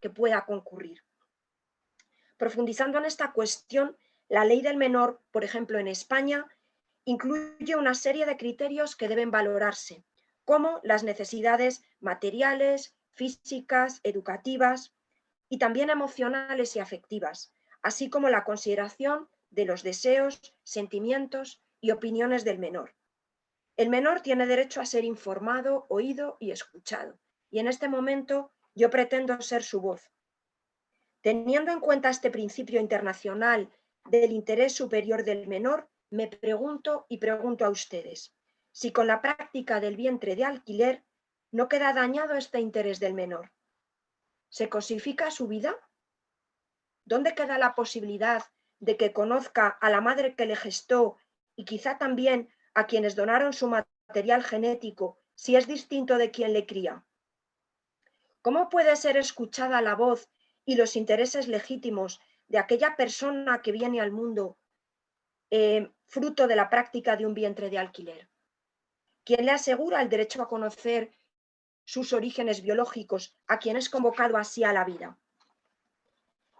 que pueda concurrir. Profundizando en esta cuestión, la ley del menor, por ejemplo, en España, incluye una serie de criterios que deben valorarse, como las necesidades materiales, físicas, educativas y también emocionales y afectivas, así como la consideración de los deseos, sentimientos y opiniones del menor. El menor tiene derecho a ser informado, oído y escuchado, y en este momento yo pretendo ser su voz. Teniendo en cuenta este principio internacional del interés superior del menor, me pregunto y pregunto a ustedes, si con la práctica del vientre de alquiler no queda dañado este interés del menor. ¿Se cosifica su vida? ¿Dónde queda la posibilidad de que conozca a la madre que le gestó y quizá también a quienes donaron su material genético si es distinto de quien le cría? ¿Cómo puede ser escuchada la voz y los intereses legítimos de aquella persona que viene al mundo fruto de la práctica de un vientre de alquiler? ¿Quién le asegura el derecho a conocer sus orígenes biológicos a quien es convocado así a la vida?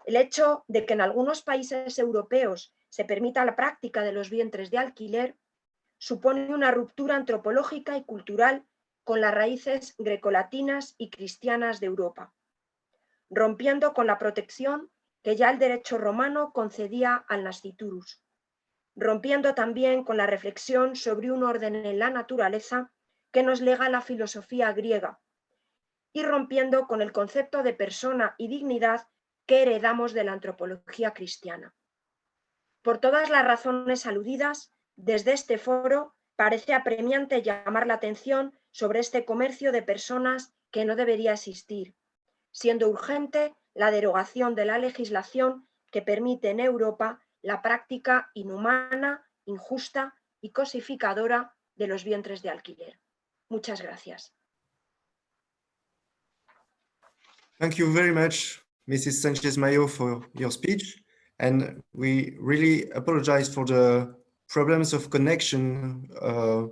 El hecho de que en algunos países europeos se permita la práctica de los vientres de alquiler supone una ruptura antropológica y cultural con las raíces grecolatinas y cristianas de Europa, rompiendo con la protección que ya el derecho romano concedía al nasciturus, rompiendo también con la reflexión sobre un orden en la naturaleza que nos lega la filosofía griega, y rompiendo con el concepto de persona y dignidad que heredamos de la antropología cristiana. Por todas las razones aludidas, desde este foro parece apremiante llamar la atención sobre este comercio de personas que no debería existir, siendo urgente la derogación de la legislación que permite en Europa la práctica inhumana, injusta y cosificadora de los vientres de alquiler. Muchas gracias. Thank you very much, Mrs. Sanchez-Mayo, for your speech. And we really apologize for the problems of connection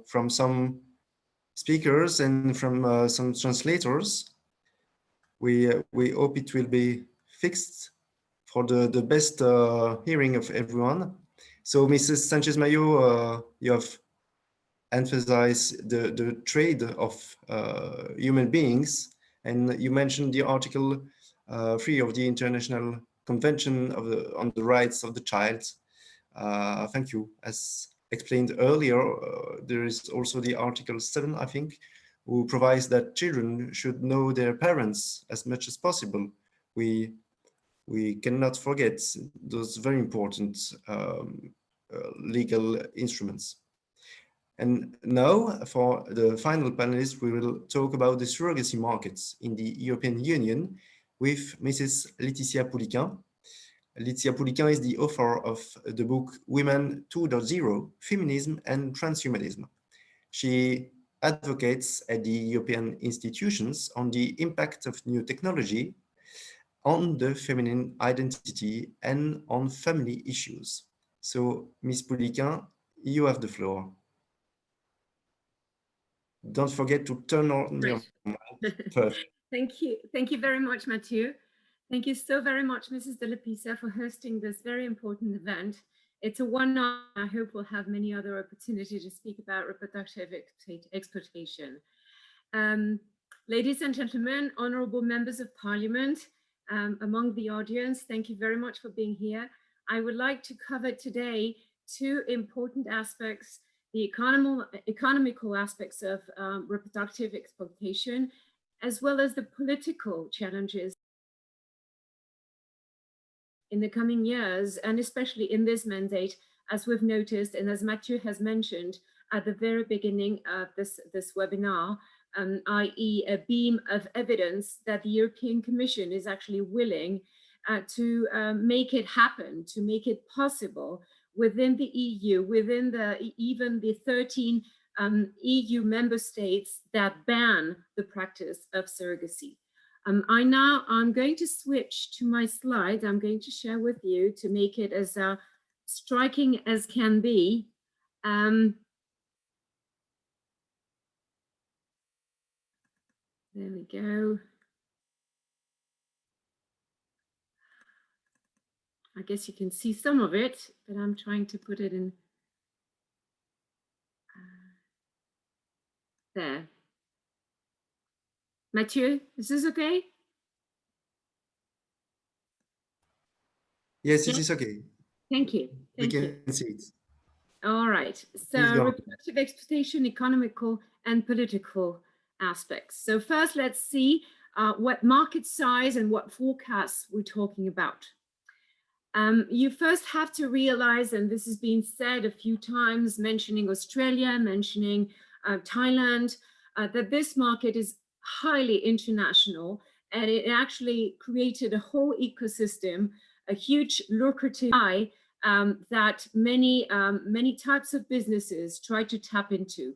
from some speakers and from some translators. We hope it will be fixed for the best hearing of everyone. So, Mrs. Sanchez-Mayo, you have emphasized the trade of human beings, and you mentioned the Article 3 of the International Convention on the Rights of the Child. Thank you. As explained earlier, there is also the Article 7, I think, who provides that children should know their parents as much as possible. We cannot forget those very important legal instruments. And now, for the final panelist, we will talk about the surrogacy markets in the European Union with Mrs. Laetitia Pouliquin. Laetitia Pouliquin is the author of the book Women 2.0, Feminism and Transhumanism. She advocates at the European institutions on the impact of new technology on the feminine identity and on family issues. So, Ms. Pouliquin, you have the floor. Don't forget to turn on your mic first. Thank you. Thank you very much, Mathieu. Thank you so very much, Mrs. De La Pisa, for hosting this very important event. It's a one-off. I hope we'll have many other opportunities to speak about reproductive exploitation. Ladies and gentlemen, honorable members of parliament, among the audience. Thank you very much for being here. I would like to cover today two important aspects: the economical aspects of reproductive exploitation, as well as the political challenges in the coming years, and especially in this mandate, as we've noticed, and as Mathieu has mentioned at the very beginning of this webinar, i.e. a beam of evidence that the European Commission is actually willing to make it happen, to make it possible within the EU, within even the 13 EU member states that ban the practice of surrogacy. I'm going to switch to my slides. I'm going to share with you to make it as striking as can be. There we go. I guess you can see some of it, but I'm trying to put it in there. Mathieu, is this okay? Yes, it is okay. Thank you. We can see it. All right. So reproductive exploitation, economical and political aspects. So first, let's see what market size and what forecasts we're talking about. You first have to realize, and this has been said a few times, mentioning Australia, mentioning Thailand, that this market is highly international, and it actually created a whole ecosystem, a huge lucrative pie that many types of businesses try to tap into.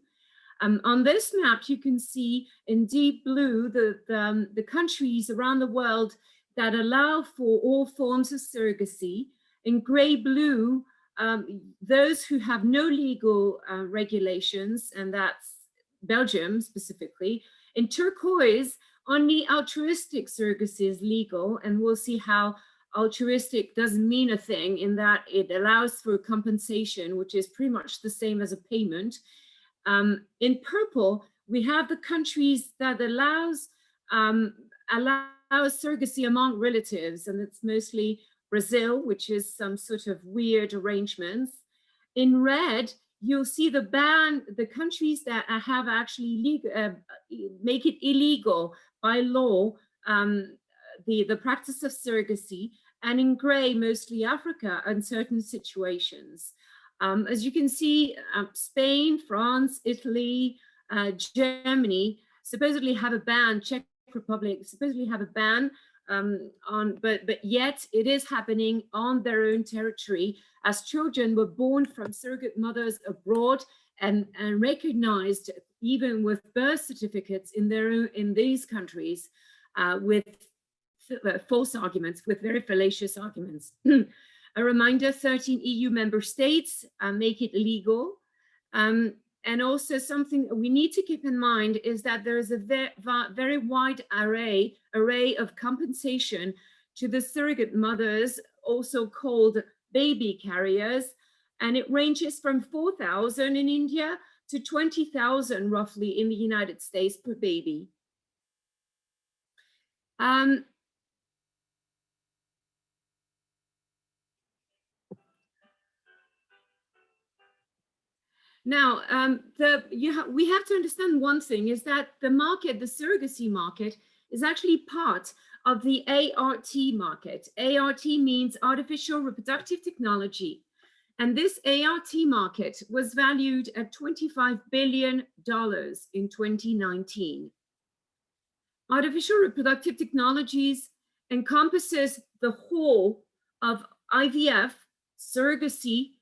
On this map, you can see in deep blue the countries around the world that allow for all forms of surrogacy. In gray blue, those who have no legal regulations, and that's Belgium specifically. In turquoise, only altruistic surrogacy is legal, and we'll see how altruistic doesn't mean a thing in that it allows for compensation, which is pretty much the same as a payment. In purple, we have the countries that allow surrogacy among relatives, and it's mostly Brazil, which is some sort of weird arrangements. In red, you'll see the countries that have actually make it illegal by law, the practice of surrogacy, and in gray, mostly Africa and certain situations. As you can see, Spain, France, Italy, Germany supposedly have a ban, Czech Republic supposedly have a ban but yet it is happening on their own territory, as children were born from surrogate mothers abroad and recognized even with birth certificates in these countries with false arguments, with very fallacious arguments. A reminder, 13 EU member states make it illegal. And also something we need to keep in mind is that there is a very wide array of compensation to the surrogate mothers, also called baby carriers. And it ranges from 4,000 in India to 20,000 roughly in the United States per baby. Now, we have to understand one thing, is that the market, the surrogacy market, is actually part of the ART market. ART means artificial reproductive technology. And this ART market was valued at $25 billion in 2019. Artificial reproductive technologies encompasses the whole of IVF, surrogacy,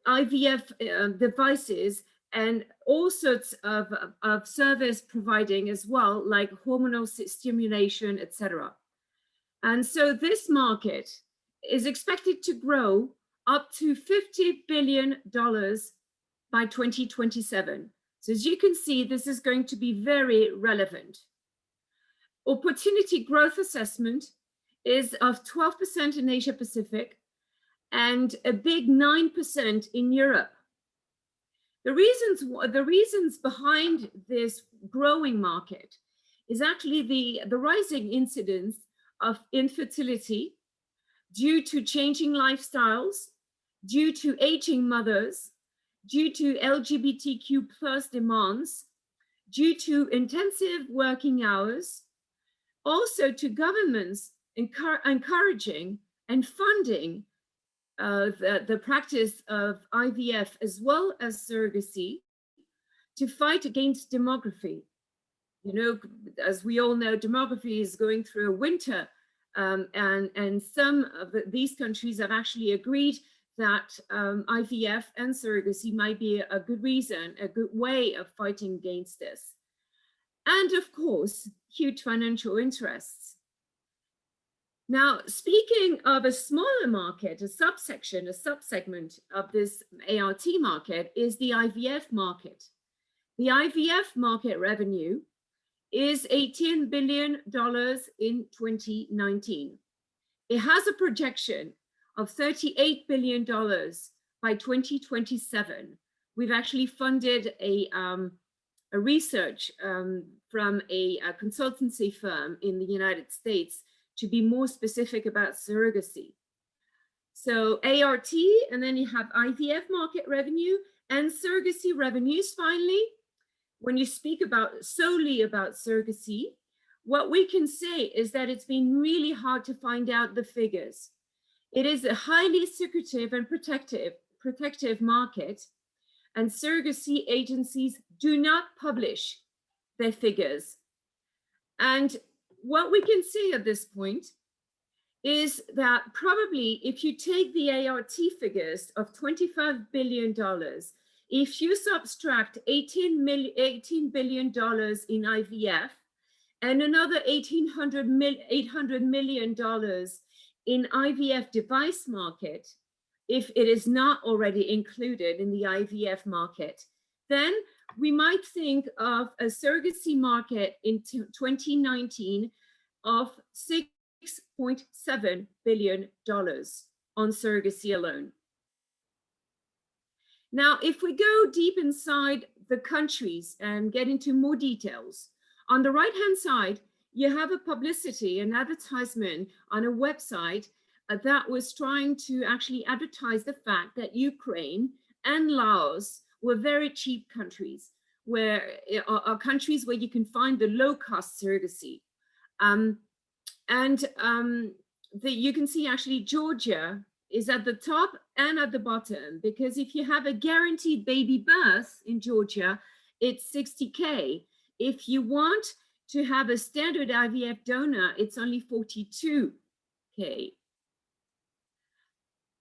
IVF devices, and all sorts of service providing as well, like hormonal stimulation, etc. And so this market is expected to grow up to $50 billion by 2027. So as you can see, this is going to be very relevant. Opportunity growth assessment is of 12% in Asia Pacific and a big 9% in Europe. The reasons behind this growing market is actually the rising incidence of infertility due to changing lifestyles, due to aging mothers, due to LGBTQ plus demands, due to intensive working hours, also to governments encouraging and funding the practice of IVF as well as surrogacy to fight against demography. You know, as we all know, demography is going through a winter, and some of these countries have actually agreed that IVF and surrogacy might be a good reason, a good way of fighting against this. And of course, huge financial interests. Now, speaking of a smaller market, a subsection, a subsegment of this ART market is the IVF market. The IVF market revenue is $18 billion in 2019. It has a projection of $38 billion by 2027. We've actually funded a research from a consultancy firm in the United States to be more specific about surrogacy. So ART, and then you have IVF market revenue and surrogacy revenues. Finally, when you speak about solely about surrogacy, what we can say is that it's been really hard to find out the figures. It is a highly secretive and protective market, and surrogacy agencies do not publish their figures. And what we can say at this point is that probably if you take the ART figures of $25 billion, if you subtract $18 billion in IVF and another $800 million in IVF device market, if it is not already included in the IVF market, then we might think of a surrogacy market in 2019 of $6.7 billion on surrogacy alone. Now, if we go deep inside the countries and get into more details, on the right-hand side, you have a publicity, an advertisement on a website that was trying to actually advertise the fact that Ukraine and Laos were very cheap countries, where are countries where you can find the low-cost surrogacy. You can see actually Georgia is at the top and at the bottom, because if you have a guaranteed baby birth in Georgia, it's $60K. If you want to have a standard IVF donor, it's only $42K.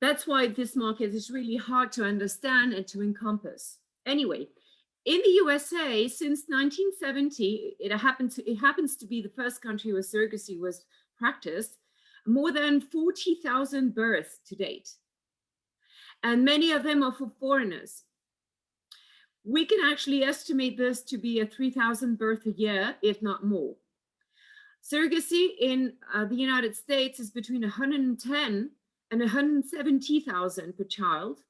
That's why this market is really hard to understand and to encompass. Anyway, in the USA, since 1970, it happens to be the first country where surrogacy was practiced, more than 40,000 births to date. And many of them are for foreigners. We can actually estimate this to be a 3,000 births a year, if not more. Surrogacy in the United States is between 110 and 170,000 per child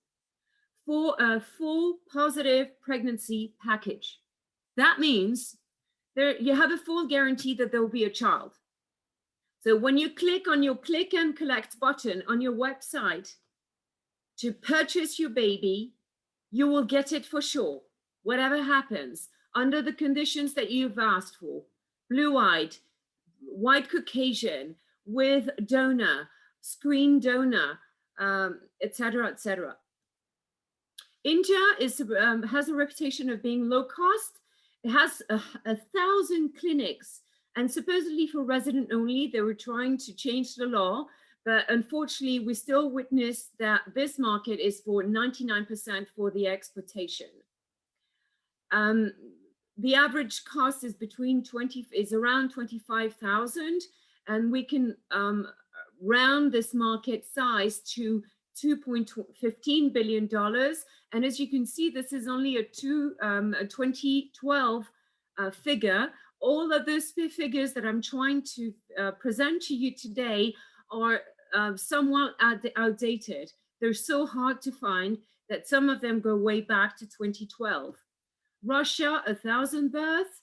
for a full positive pregnancy package. That means you have a full guarantee that there will be a child. So when you click on your click and collect button on your website to purchase your baby, you will get it for sure, whatever happens, under the conditions that you've asked for: blue-eyed, white Caucasian, with donor, screen donor, etc., etc. India has a reputation of being low cost. It has 1,000 clinics, and supposedly for resident only. They were trying to change the law, but unfortunately we still witness that this market is for 99% for the exportation. The average cost is around 25,000, and we can round this market size to $2.15 billion. And as you can see, this is only a 2012 figure. All of those figures that I'm trying to present to you today are somewhat outdated. They're so hard to find that some of them go way back to 2012. Russia, 1,000 births.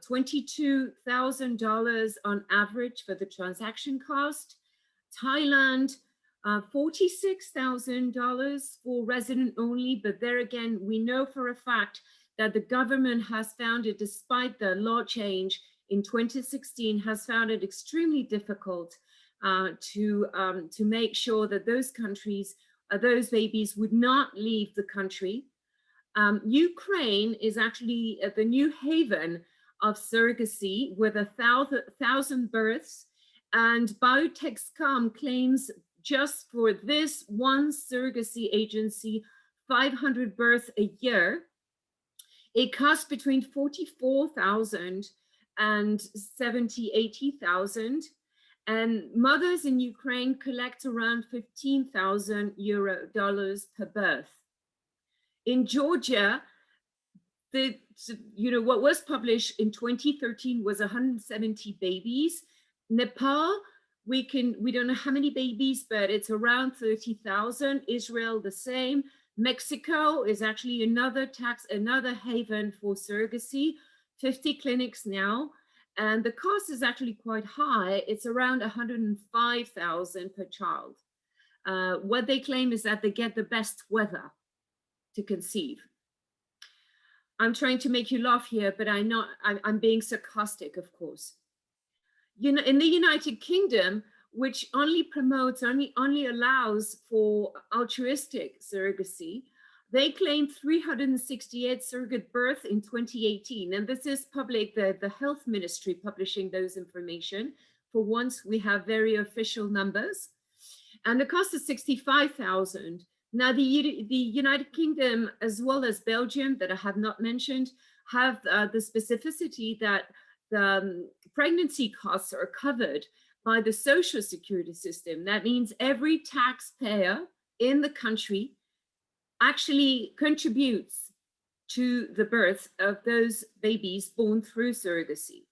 $22,000 on average for the transaction cost. Thailand, $46,000 for resident only, but there again, we know for a fact that the government has found it, despite the law change in 2016, has found it extremely difficult to make sure that those countries, those babies would not leave the country. Ukraine is actually the new haven of surrogacy with 1,000 births, and Biotexcom claims just for this one surrogacy agency, 500 births a year. It costs between 44,000 and 80,000. And mothers in Ukraine collect around $15,000 per birth. In Georgia, what was published in 2013 was 170 babies. Nepal, we don't know how many babies, but it's around 30,000. Israel, the same. Mexico is actually another haven for surrogacy, 50 clinics now. And the cost is actually quite high. It's around 105,000 per child. What they claim is that they get the best weather to conceive. I'm trying to make you laugh here, but I'm being sarcastic, of course. In the United Kingdom, which only allows for altruistic surrogacy, they claimed 368 surrogate births in 2018. And this is public, the health ministry publishing those information. For once, we have very official numbers. And the cost is 65,000. Now, the United Kingdom, as well as Belgium, that I have not mentioned, have the specificity that the pregnancy costs are covered by the social security system. That means every taxpayer in the country actually contributes to the birth of those babies born through surrogacy.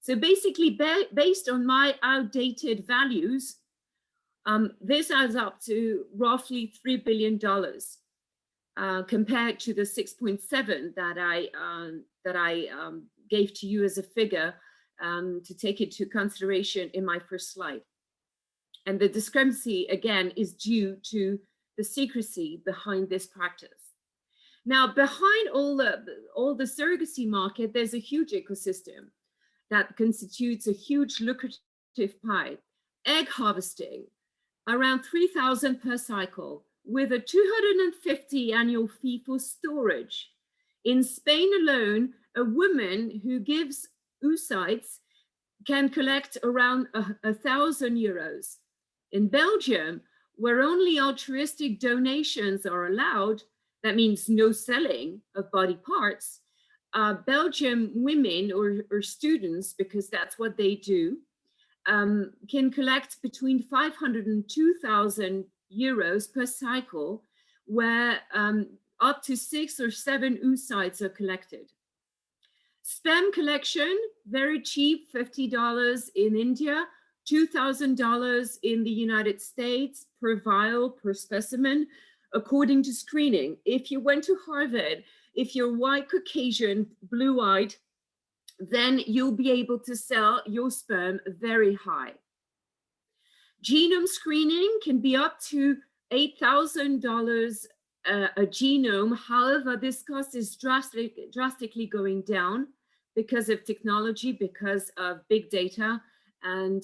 So basically, based on my outdated values, this adds up to roughly $3 billion compared to the 6.7 that I gave to you as a figure to take into consideration in my first slide. And the discrepancy, again, is due to the secrecy behind this practice. Now, behind all the surrogacy market, there's a huge ecosystem that constitutes a huge lucrative pie. Egg harvesting, around 3,000 per cycle, with a 250 annual fee for storage. In Spain alone, a woman who gives oocytes can collect around 1,000 euros. In Belgium, where only altruistic donations are allowed, that means no selling of body parts, Belgian women or students, because that's what they do, can collect between 500 and 2,000 euros per cycle, where up to 6 or 7 oocytes are collected. Sperm collection, very cheap, $50 in India, $2,000 in the United States per vial, per specimen, according to screening. If you went to Harvard, if you're white, Caucasian, blue-eyed, then you'll be able to sell your sperm very high. Genome screening can be up to $8,000 a genome. However, this cost is drastically going down because of technology, because of big data and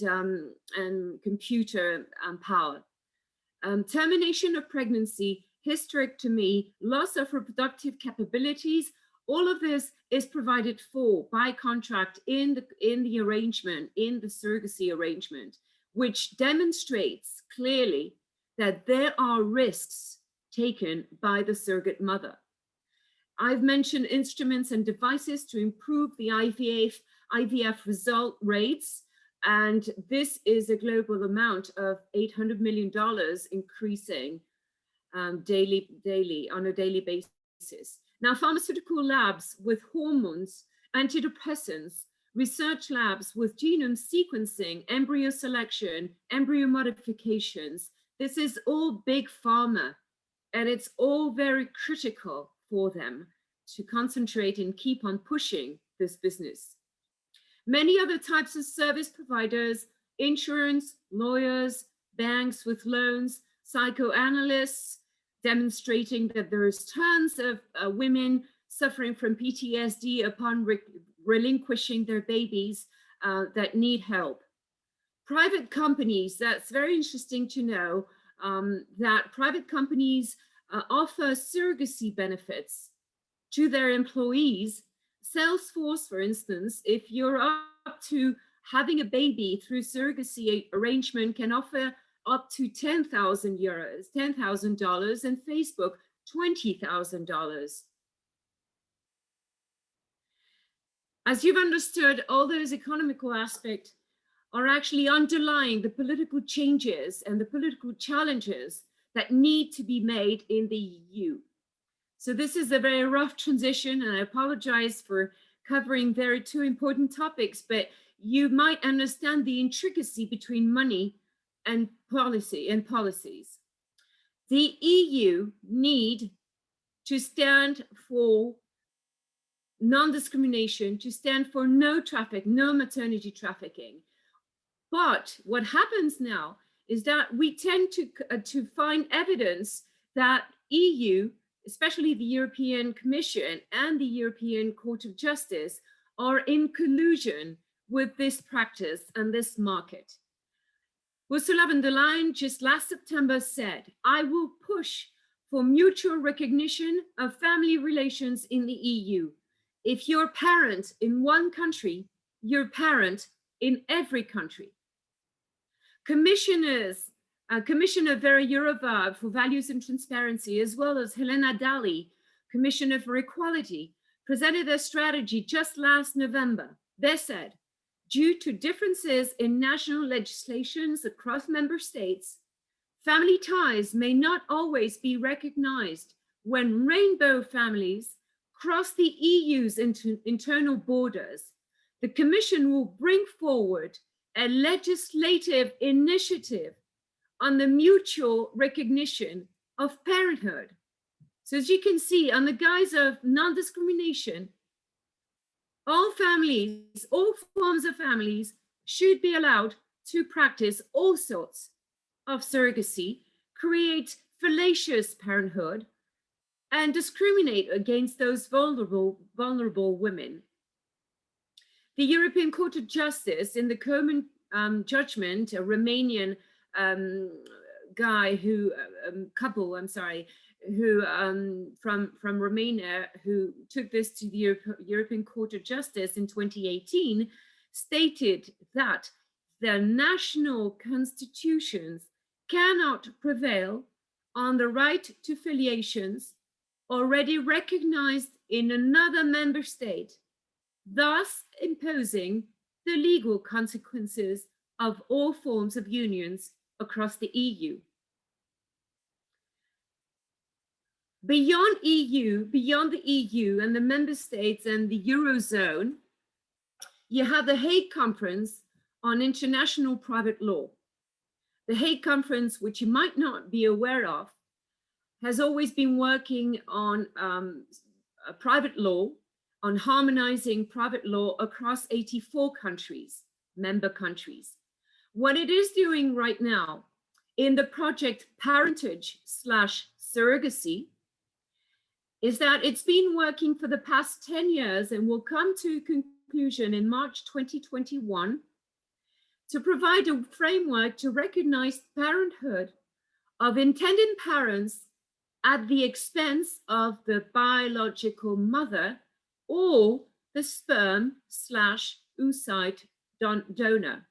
computer power. Termination of pregnancy, hysterectomy, loss of reproductive capabilities, all of this is provided for by contract in the arrangement, in the surrogacy arrangement, which demonstrates clearly that there are risks taken by the surrogate mother. I've mentioned instruments and devices to improve the IVF result rates, and this is a global amount of $800 million increasing daily on a daily basis. Now, pharmaceutical labs with hormones, antidepressants, research labs with genome sequencing, embryo selection, embryo modifications, this is all big pharma, and it's all very critical for them to concentrate and keep on pushing this business. Many other types of service providers, insurance, lawyers, banks with loans, psychoanalysts, demonstrating that there's tons of women suffering from PTSD upon relinquishing their babies that need help. Private companies, that's very interesting to know, that private companies offer surrogacy benefits to their employees. Salesforce, for instance, if you're up to having a baby through surrogacy arrangement, can offer up to $10,000, and Facebook $20,000. As you've understood, all those economical aspects are actually underlying the political changes and the political challenges that need to be made in the EU. So this is a very rough transition, and I apologize for covering two important topics, but you might understand the intricacy between money and policy and policies. The EU need to stand for non-discrimination, to stand for no maternity trafficking. But what happens now is that we tend to find evidence that EU, especially the European Commission and the European Court of Justice, are in collusion with this practice and this market. Ursula von der Leyen just last September said, "I will push for mutual recognition of family relations in the EU. If you're a parent in one country, you're a parent in every country." Commissioner Vera Jourova for Values and Transparency, as well as Helena Dalli, Commissioner for Equality, presented their strategy just last November. They said, due to differences in national legislations across member states, family ties may not always be recognized when rainbow families cross the EU's internal borders. The Commission will bring forward a legislative initiative on the mutual recognition of parenthood. So as you can see, on the guise of non-discrimination, all families, all forms of families should be allowed to practice all sorts of surrogacy, create fallacious parenthood, and discriminate against those vulnerable women. The European Court of Justice, in the Coman judgment, a Romanian couple from Romania, who took this to the European Court of Justice in 2018, stated that the national constitutions cannot prevail on the right to filiations already recognized in another member state, thus imposing the legal consequences of all forms of unions across the EU. Beyond the EU and the member states and the Eurozone, you have the Hague Conference on International Private Law. The Hague Conference, which you might not be aware of, has always been working on private law, on harmonizing private law across 84 countries, member countries. What it is doing right now in the project Parentage/Surrogacy is that it's been working for the past 10 years and will come to conclusion in March 2021 to provide a framework to recognize parenthood of intended parents at the expense of the biological mother or the sperm/oocyte donor.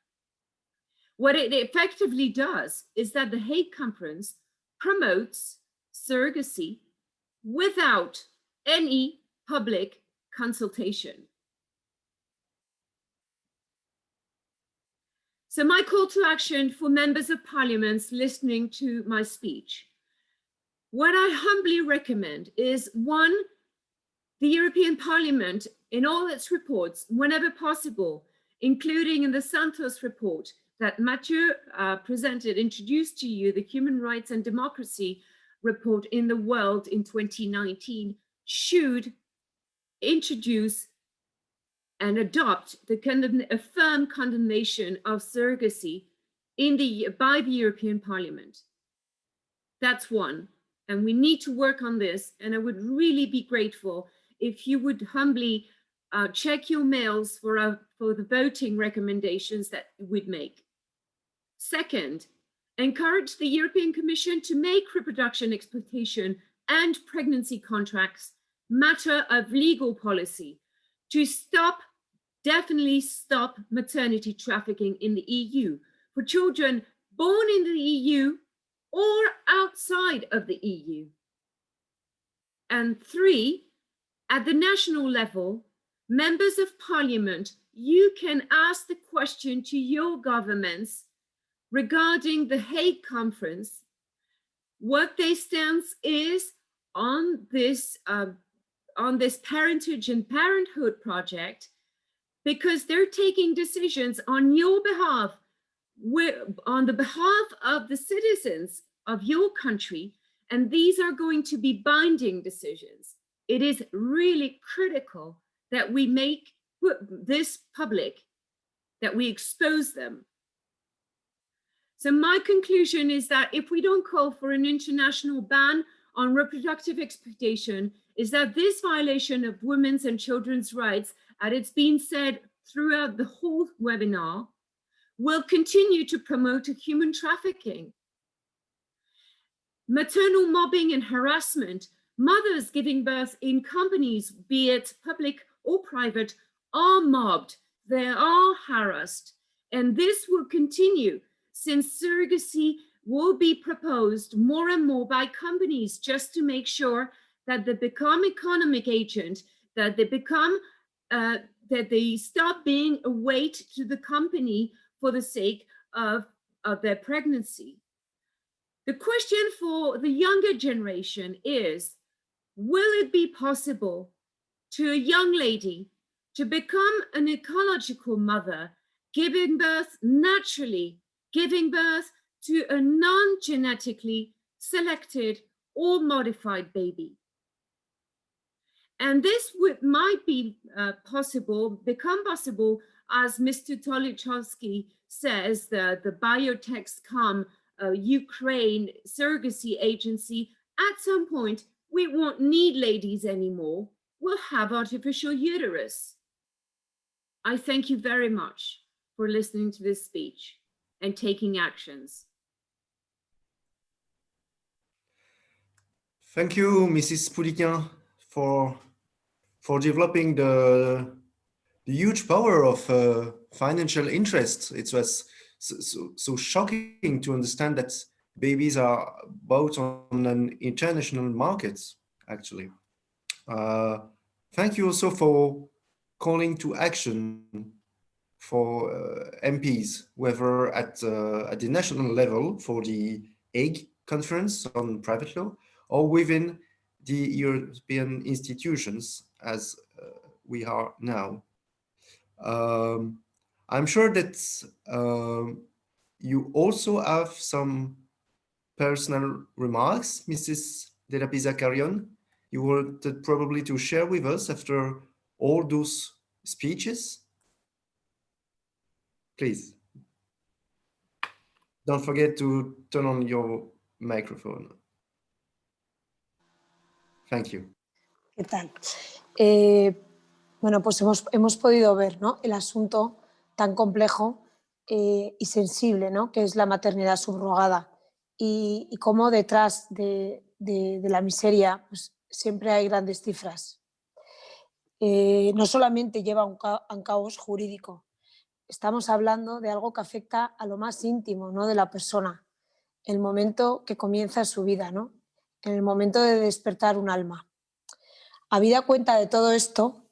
What it effectively does is that the Hague Conference promotes surrogacy without any public consultation. So my call to action for members of parliaments listening to my speech, what I humbly recommend is, one, the European Parliament in all its reports, whenever possible, including in the Santos report that Mathieu introduced to you, the Human Rights and Democracy report in the world in 2019, should introduce and adopt a firm condemnation of surrogacy by the European Parliament. That's one, and we need to work on this, and I would really be grateful if you would humbly check your mails for the voting recommendations that we'd make. Second, encourage the European Commission to make reproduction exploitation and pregnancy contracts matter of legal policy, to definitely stop maternity trafficking in the EU for children born in the EU or outside of the EU. And three, at the national level, members of parliament, you can ask the question to your governments regarding the Hague Conference, what their stance is on this parentage and parenthood project, because they're taking decisions on your behalf, on the behalf of the citizens of your country, and these are going to be binding decisions. It is really critical that we make this public, that we expose them. So my conclusion is that if we don't call for an international ban on reproductive exploitation, is that this violation of women's and children's rights, as it's been said throughout the whole webinar, will continue to promote human trafficking. Maternal mobbing and harassment, mothers giving birth in companies, be it public or private, are mobbed, they are harassed, and this will continue since surrogacy will be proposed more and more by companies just to make sure that they become economic agent, that they become, that they stop being a weight to the company for the sake of their pregnancy. The question for the younger generation is, will it be possible to a young lady to become an ecological mother, giving birth naturally, giving birth to a non-genetically selected or modified baby? And this might be become possible, as Mr. Tolichowski says, the Biotexcom Ukraine surrogacy agency, at some point, we won't need ladies anymore. We'll have artificial uterus. I thank you very much for listening to this speech and taking actions. Thank you, Mrs. Pouliquin, for developing the huge power of financial interest. It was so shocking to understand that babies are bought on an international market, actually. Thank you also for calling to action for MPs, whether at the national level for the Hague Conference on Private Law, or within the European institutions as we are now. I'm sure that you also have some personal remarks, Mrs. De La Pisa-Carrion, you wanted probably to share with us after all those speeches. Please. Don't forget to turn on your microphone. Thank you. ¿Qué tal? Bueno, pues hemos podido ver, ¿no?, el asunto tan complejo y sensible, ¿no?, que es la maternidad subrogada, y cómo detrás de la miseria pues, siempre hay grandes cifras. No solamente lleva a un caos jurídico, estamos hablando de algo que afecta a lo más íntimo, ¿no?, de la persona, el momento que comienza su vida, ¿no?, en el momento de despertar un alma. Habida cuenta de todo esto,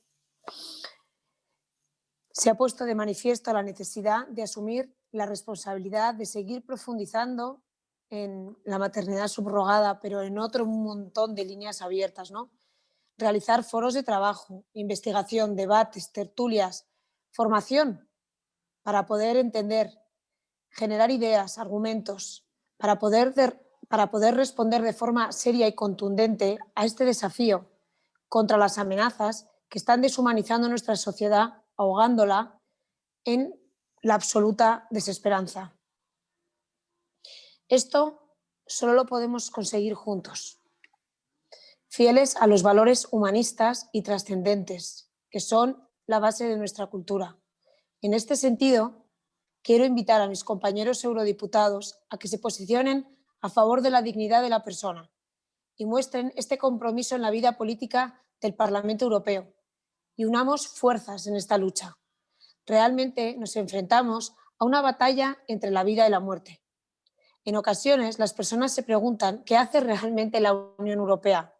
se ha puesto de manifiesto la necesidad de asumir la responsabilidad de seguir profundizando en la maternidad subrogada, pero en otro montón de líneas abiertas, ¿no? Realizar foros de trabajo, investigación, debates, tertulias, formación, para poder entender, generar ideas, argumentos, para poder responder de forma seria y contundente a este desafío contra las amenazas que están deshumanizando nuestra sociedad ahogándola en la absoluta desesperanza. Esto solo lo podemos conseguir juntos, fieles a los valores humanistas y trascendentes, que son la base de nuestra cultura. En este sentido, quiero invitar a mis compañeros eurodiputados a que se posicionen a favor de la dignidad de la persona y muestren este compromiso en la vida política del Parlamento Europeo y unamos fuerzas en esta lucha. Realmente nos enfrentamos a una batalla entre la vida y la muerte. En ocasiones, las personas se preguntan qué hace realmente la Unión Europea.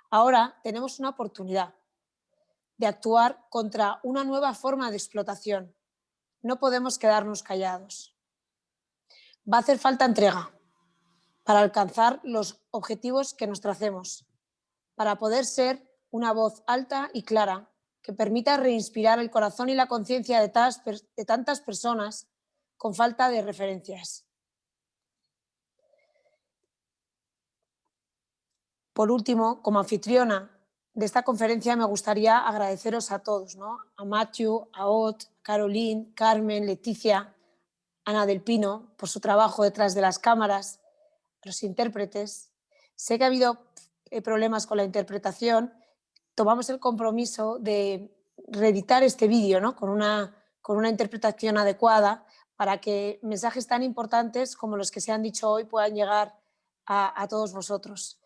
Ahora tenemos una oportunidad de actuar contra una nueva forma de explotación. No podemos quedarnos callados. Va a hacer falta entrega para alcanzar los objetivos que nos tracemos, para poder ser una voz alta y clara que permita reinspirar el corazón y la conciencia de tantas personas con falta de referencias. Por último, como anfitriona de esta conferencia, me gustaría agradeceros a todos, ¿no? A Matthew, a Ot, Caroline, Carmen, Leticia, Ana del Pino, por su trabajo detrás de las cámaras, los intérpretes. Sé que ha habido problemas con la interpretación. Tomamos el compromiso de reeditar este vídeo, ¿no? con una interpretación adecuada para que mensajes tan importantes como los que se han dicho hoy puedan llegar a todos vosotros.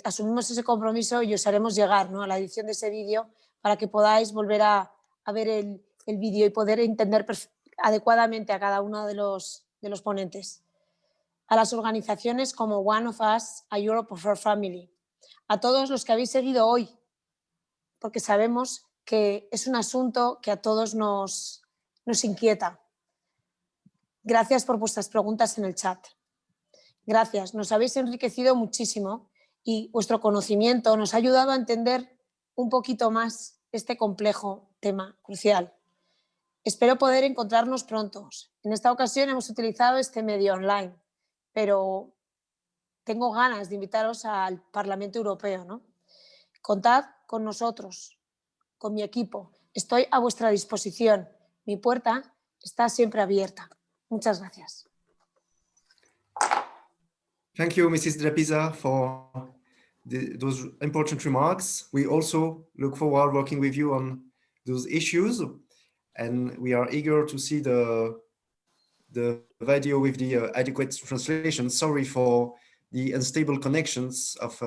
Asumimos ese compromiso y os haremos llegar, ¿no? a la edición de ese vídeo para que podáis volver a ver el vídeo y poder entender adecuadamente a cada uno de los ponentes. A las organizaciones como One of Us, a Europe of Surrogacy, a todos los que habéis seguido hoy, porque sabemos que es un asunto que a todos nos inquieta. Gracias por vuestras preguntas en el chat. Gracias, nos habéis enriquecido muchísimo y vuestro conocimiento nos ha ayudado a entender un poquito más este complejo tema crucial. Espero poder encontrarnos pronto. En esta ocasión hemos utilizado este medio online, pero tengo ganas de invitaros al Parlamento Europeo, ¿no? Contad con nosotros, con mi equipo. Estoy a vuestra disposición. Mi puerta está siempre abierta. Muchas gracias. Thank you, Mrs. De La Pisa, for those important remarks. We also look forward working with you on those issues, and we are eager to see the video with the adequate translation. Sorry for the unstable connections of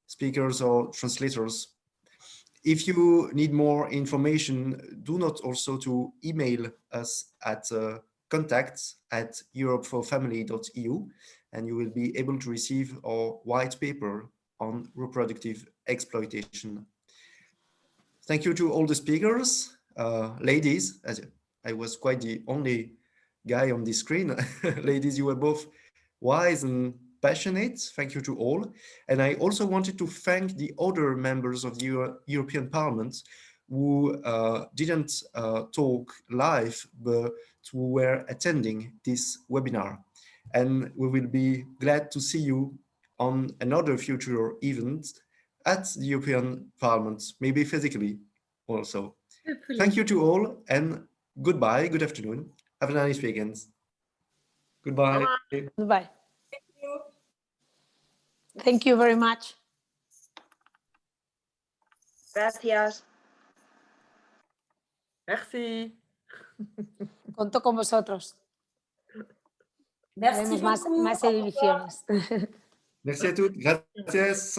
speakers or translators. If you need more information, do not also to email us at contacts@europeforfamily.eu, and you will be able to receive our white paper on reproductive exploitation. Thank you to all the speakers, ladies, as I was quite the only guy on the screen. Ladies, you were both wise and passionate. Thank you to all. And I also wanted to thank the other members of the European Parliament who didn't talk live, but who were attending this webinar. And we will be glad to see you on another future event at the European Parliament, maybe physically also. Hopefully. Thank you to all, and goodbye, good afternoon. Have a nice weekend. Goodbye. Goodbye. Thank you very much. Gracias. Merci. Conto con vosotros. Merci Haremos beaucoup. más Au revoir. ediciones. Merci à toutes. Gracias.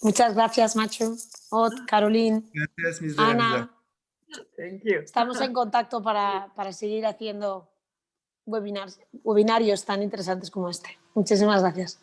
Muchas gracias, Machu, Ot, Caroline, Gracias, Miss De La Pisa. Ana. Thank you. Estamos en contacto para seguir haciendo webinarios tan interesantes como este. Muchísimas gracias.